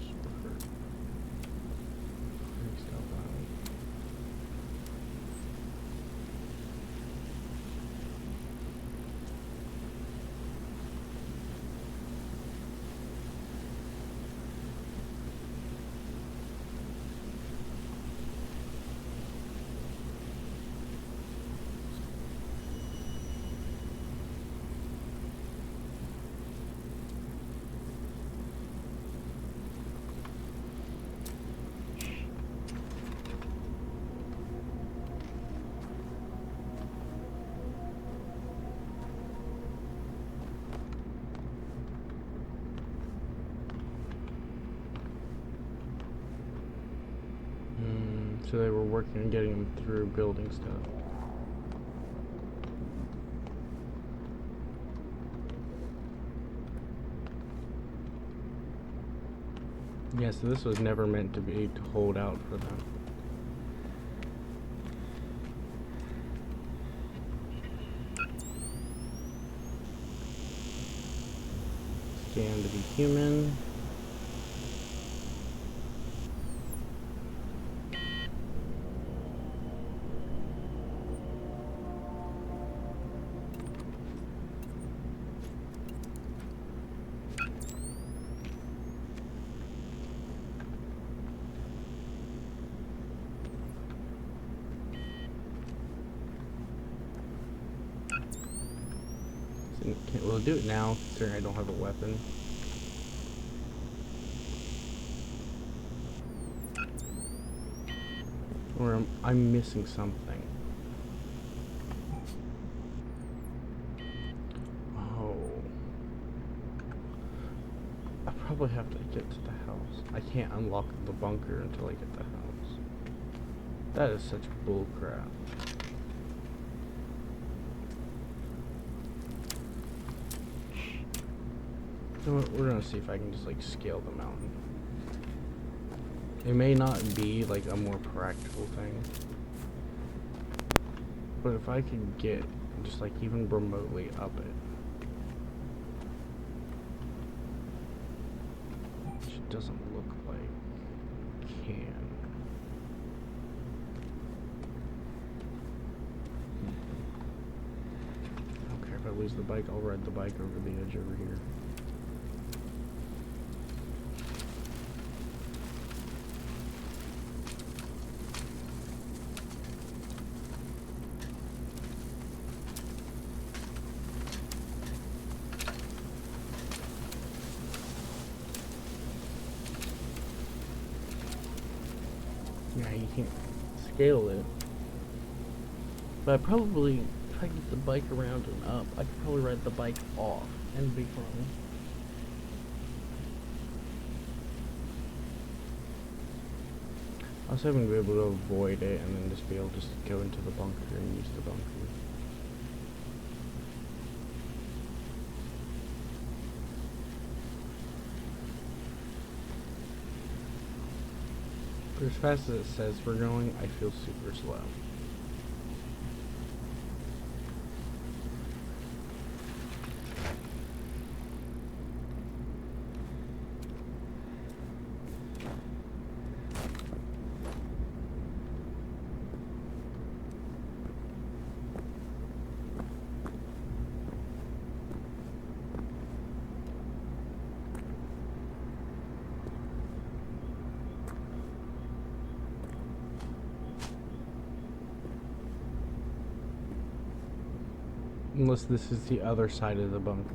So they were working on getting them through building stuff. Yeah, so this was never meant to be to hold out for them. Scan to be human. We'll do it now, considering I don't have a weapon. Or I'm missing something. Oh. I probably have to get to the house. I can't unlock the bunker until I get the house. That is such bull crap. You know what, we're gonna see if I can just like scale the mountain. It may not be like a more practical thing, but if I can get just like even remotely up it, which doesn't look like it can. I don't care if I lose the bike, I'll ride the bike over the edge over here. Yeah, you can't scale it. But I probably, if I get the bike around and up, I could probably ride the bike off and be fine. I was hoping to be able to avoid it and then just be able to just go into the bunker and use the bunker. But as fast as it says we're going, I feel super slow. Unless this is the other side of the bunker.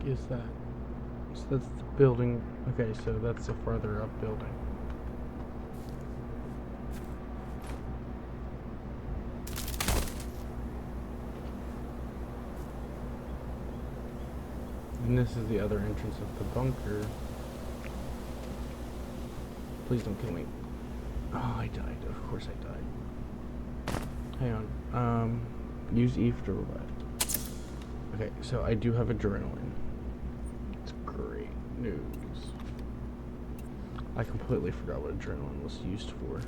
Is that? So that's the building. Okay, so that's the further up building. And this is the other entrance of the bunker. Please don't kill me. Oh, I died. Of course I died. Hang on. Use E for roulette. Okay, so I do have adrenaline. Great news. I completely forgot what adrenaline was used for.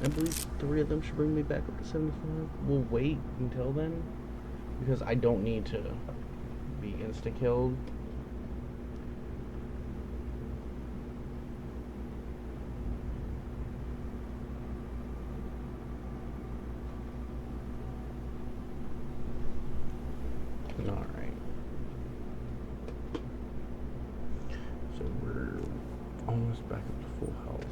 I believe 3 of them should bring me back up to 75. We'll wait until then, because I don't need to be insta-killed. Alright. So we're almost back up to full health.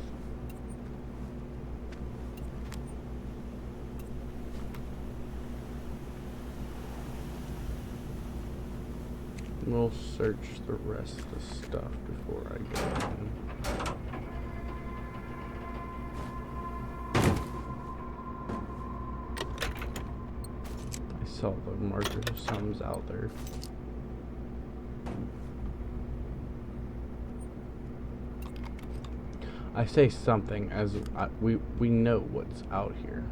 We'll search the rest of the stuff before I go in. I saw the markers of sums out there. I say something as we know what's out here.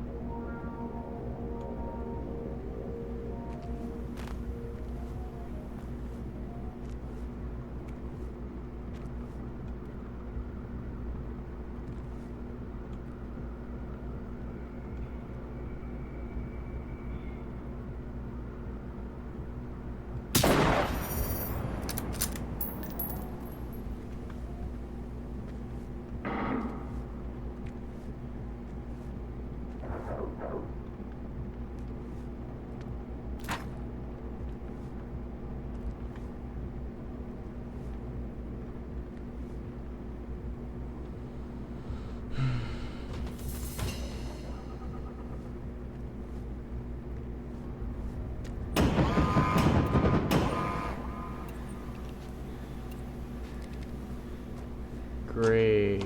Great.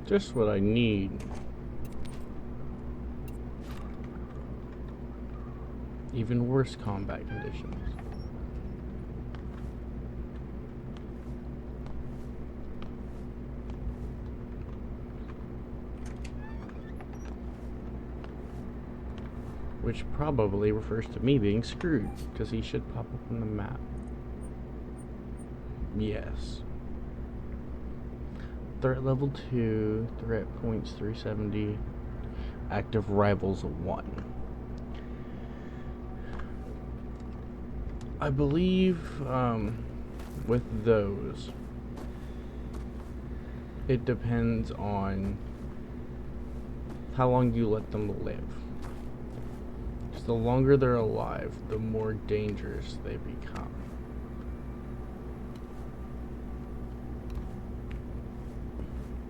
Just what I need. Even worse combat conditions. Which probably refers to me being screwed, because he should pop up on the map. Yes. Threat level 2, threat points 370, active rivals 1. I believe with those, it depends on how long you let them live. Because the longer they're alive, the more dangerous they become.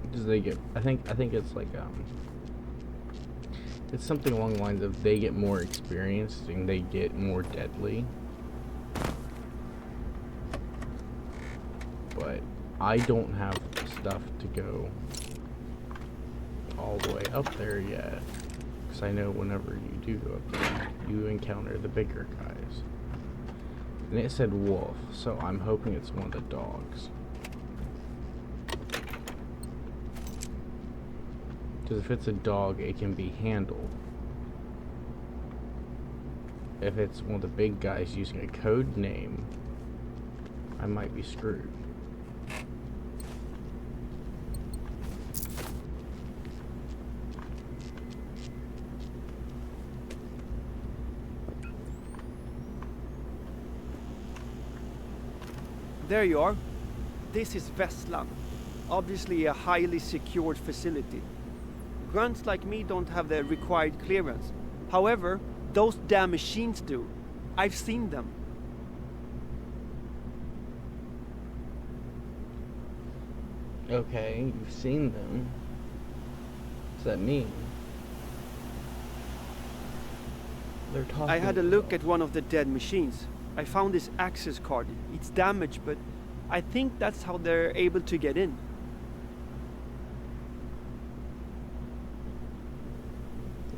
Because they get, I think it's like it's something along the lines of they get more experienced and they get more deadly. But I don't have stuff to go all the way up there yet, because I know whenever you do go up there, you encounter the bigger guys. And it said wolf, so I'm hoping it's one of the dogs. Because if it's a dog, it can be handled. If it's one of the big guys using a code name, I might be screwed. There you are. This is Vestland. Obviously a highly secured facility. Grunts like me don't have the required clearance. However, those damn machines do. I've seen them. Okay, you've seen them. What's that mean? They're talking. I had a look at one of the dead machines. I found this access card. It's damaged, but I think that's how they're able to get in.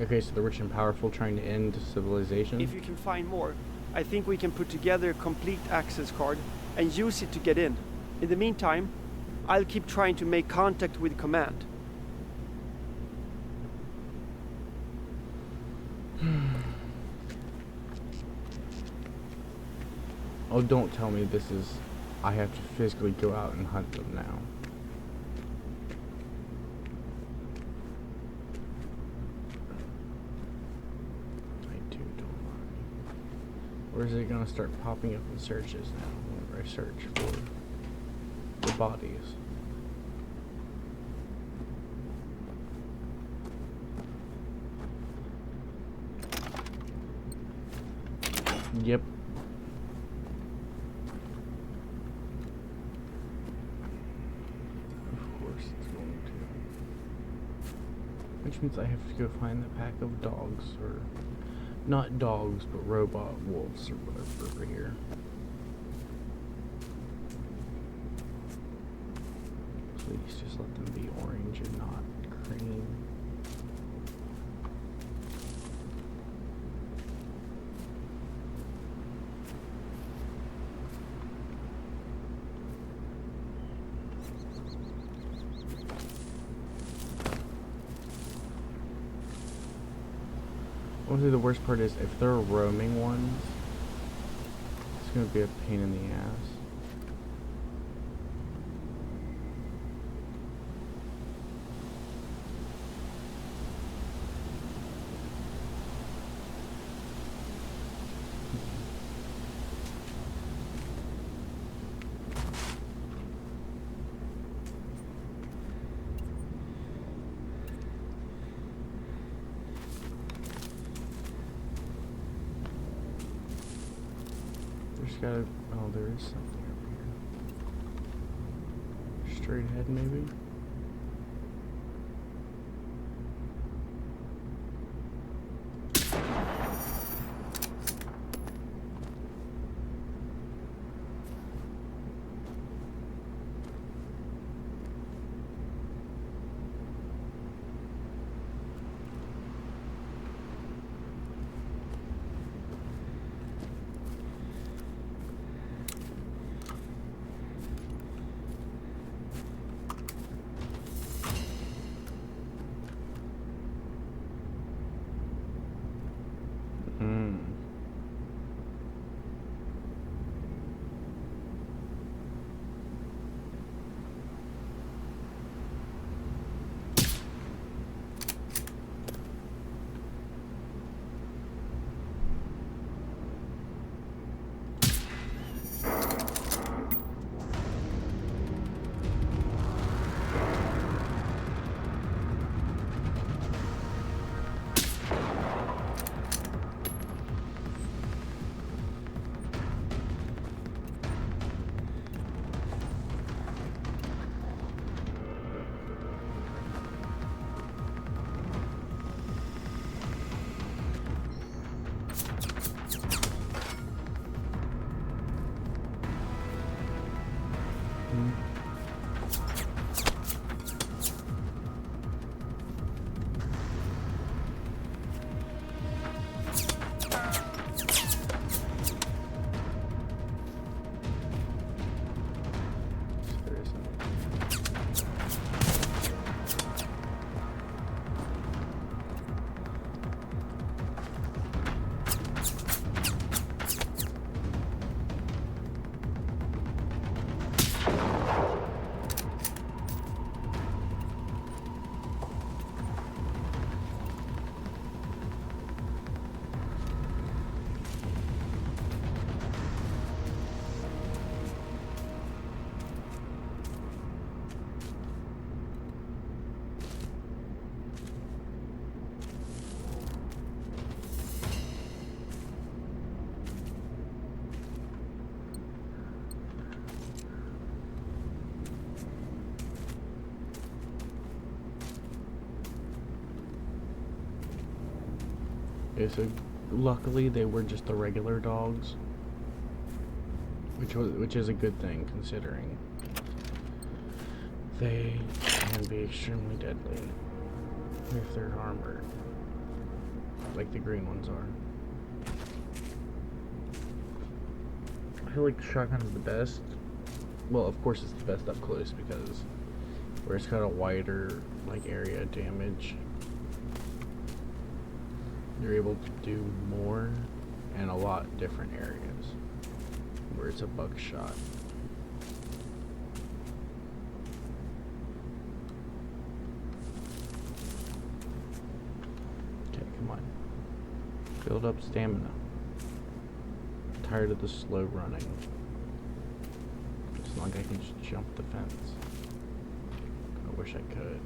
Okay, so the rich and powerful trying to end civilization? If you can find more, I think we can put together a complete access card and use it to get in. In the meantime, I'll keep trying to make contact with command. Oh, don't tell me this is... I have to physically go out and hunt them now. I do, don't worry. Or is it gonna start popping up in searches now whenever I search for the bodies? Yep. Which means I have to go find the pack of dogs, or not dogs, but robot wolves or whatever over here. Please just let them be orange and not green. Honestly, the worst part is if they're roaming ones, it's gonna be a pain in the ass. Gotta, oh, there is something over here. Straight ahead, maybe? Okay, so luckily they were just the regular dogs, which is a good thing considering they can be extremely deadly if they're armored, like the green ones are. I feel like the shotgun is the best. Well, of course it's the best up close because where it's got a wider like area of damage, you're able to do more in a lot different areas where it's a buckshot. Okay, come on. Build up stamina. Tired of the slow running. It's not like I can just jump the fence. I wish I could.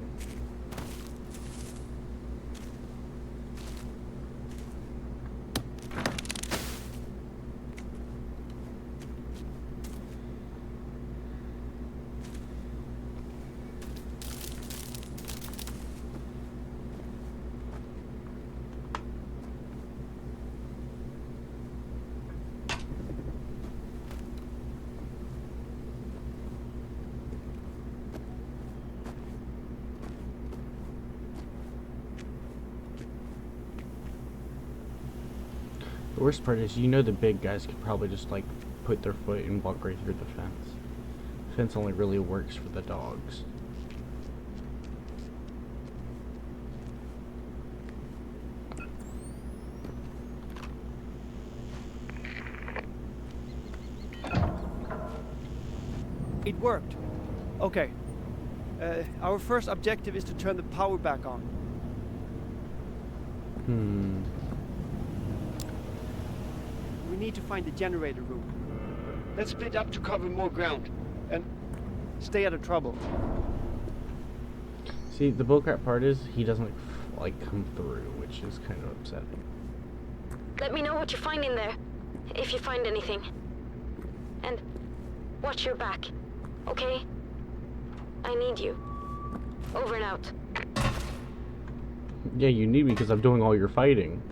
The worst part is, you know, the big guys could probably just like put their foot and walk right through the fence. The fence only really works for the dogs. It worked. Okay. Our first objective is to turn the power back on. We need to find the generator room. Let's split up to cover more ground. And Stay out of trouble. See, the bullcrap part is he doesn't like come through, which is kind of upsetting. Let me know what you find in there, if you find anything. And watch your back, okay? I need you. Over and out. Yeah, you need me because I'm doing all your fighting.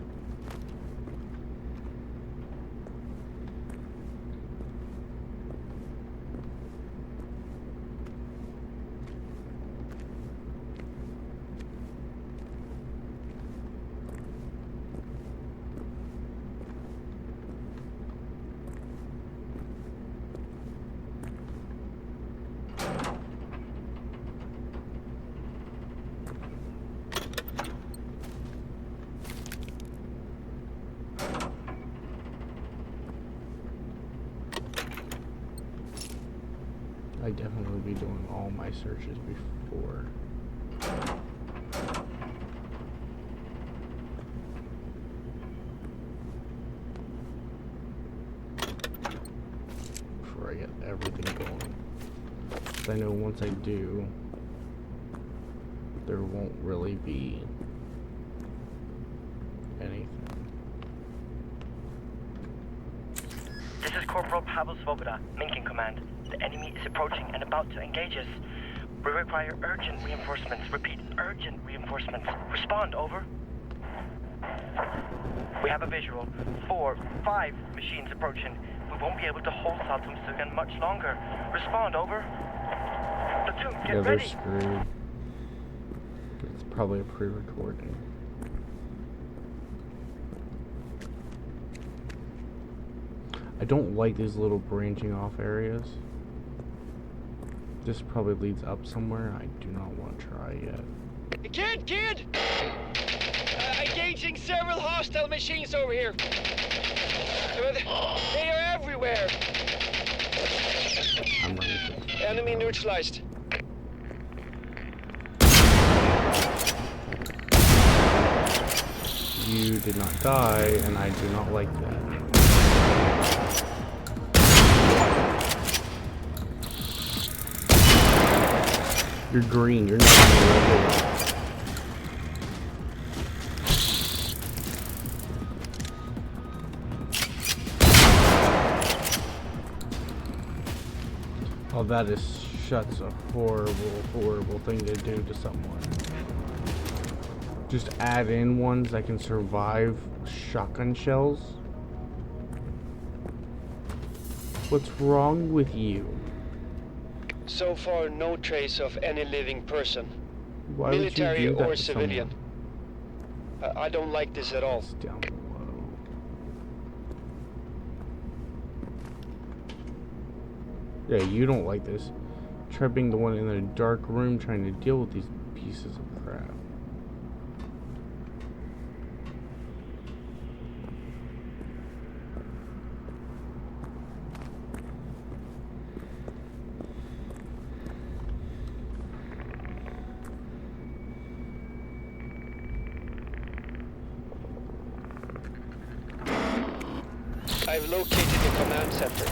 I definitely will be doing all my searches before. Before I get everything going. 'Cause I know once I do, there won't really be anything. This is Corporal Pavel Svoboda, Minkin Command. The enemy is approaching and about to engage us. We require urgent reinforcements. Repeat, urgent reinforcements. Respond, over. We have a visual. 4, 5 machines approaching. We won't be able to hold Saltum Sugan much longer. Respond, over. Platoon, get Yeah, they're ready. screwed. It's probably a pre-recording. I don't like these little branching off areas. This probably leads up somewhere. I do not want to try yet. Kid! Engaging several hostile machines over here. They are everywhere. I'm running for this. Enemy neutralized. You did not die, and I do not like that. You're green, you're not regular. Oh, that is such a horrible, horrible thing to do to someone. just add in ones that can survive shotgun shells? What's wrong with you? So far, no trace of any living person, Why military would you do that or to civilian. I don't like this at all. It's down below. Yeah, you don't like this. Try being the one in the dark room trying to deal with these pieces of crap. I've located the command center.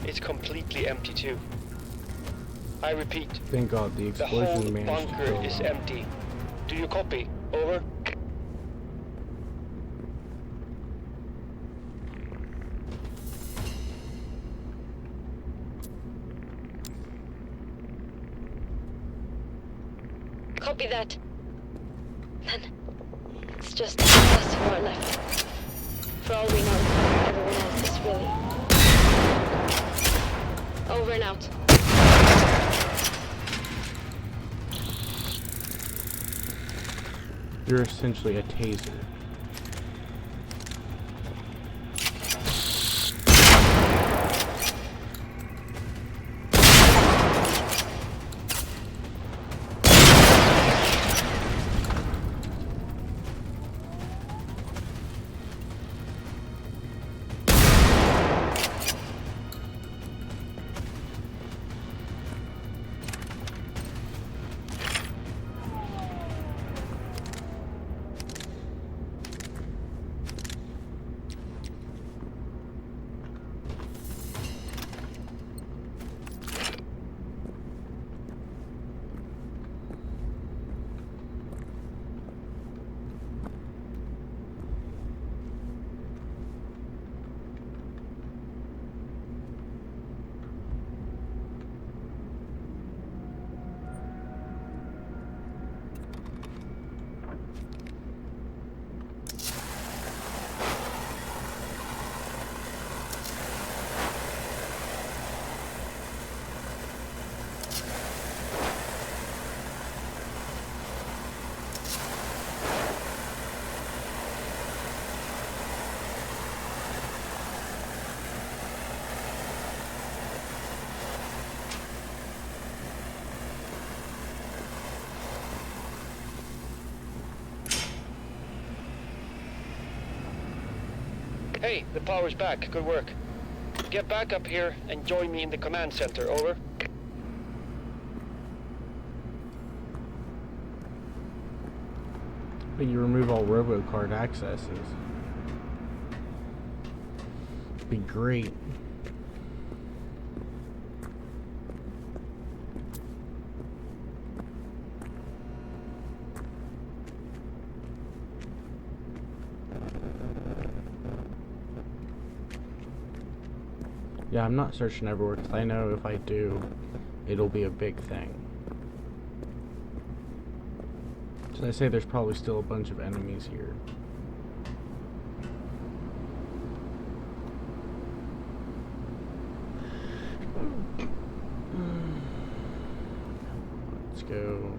It's completely empty too. I repeat, Thank God the the whole explosion managed to bunker kill is them. empty. Do you copy? Over. Copy that. Then it's just us who are left. For all we know, everyone else is really... Over and out. You're essentially a taser. Hey, the power's back. Good work. Get back up here and join me in the command center. Over. But you remove all robocard accesses. Be great. Yeah, I'm not searching everywhere because I know if I do, it'll be a big thing. So I say there's probably still a bunch of enemies here. Let's go.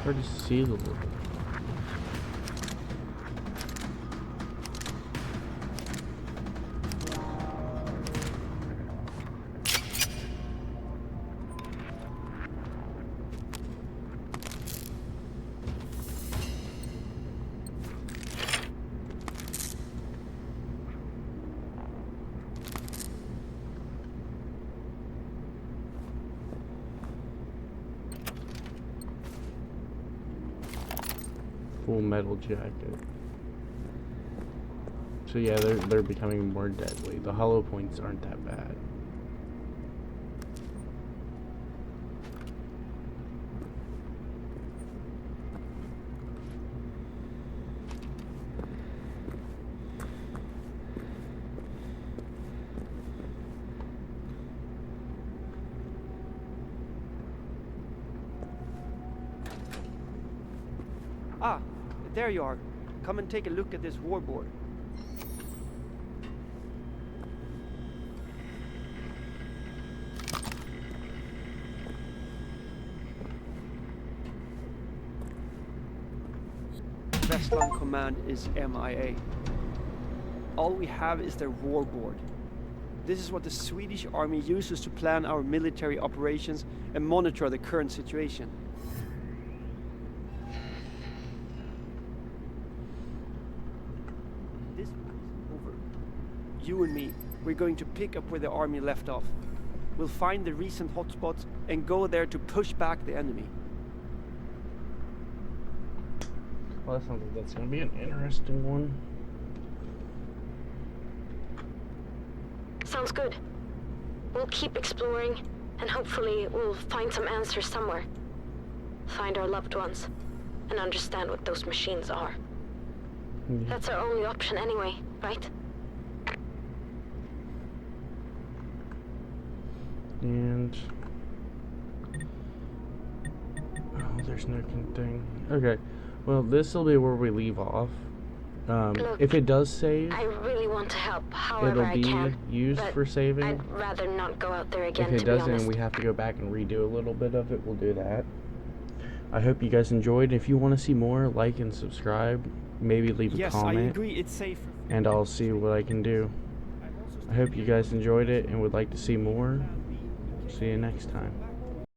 Hard to see the little. Full metal jacket. So yeah, they're becoming more deadly. The hollow points aren't that bad. Ah, there you are. Come and take a look at this warboard. Westland Command is MIA. All we have is their warboard. This is what the Swedish army uses to plan our military operations and monitor the current situation. This is over. You and me, we're going to pick up where the army left off. We'll find the recent hotspots and go there to push back the enemy. Well, that sounds like that's going to be an interesting one. Sounds good. We'll keep exploring, and hopefully we'll find some answers somewhere. Find our loved ones, and understand what those machines are. Yeah. That's our only option anyway, right? And oh, there's no thing. Okay, well, this will be where we leave off. Look, if it does save, I really want to help however it'll I be can. used but for saving. I'd rather not go out there again, If it to be doesn't honest. and we have to go back and redo a little bit of it, we'll do that. I hope you guys enjoyed. If you want to see more, like and subscribe. Maybe leave a Yes, I comment, agree, it's safer. and I'll see what I can do. I hope you guys enjoyed it and would like to see more. See you next time.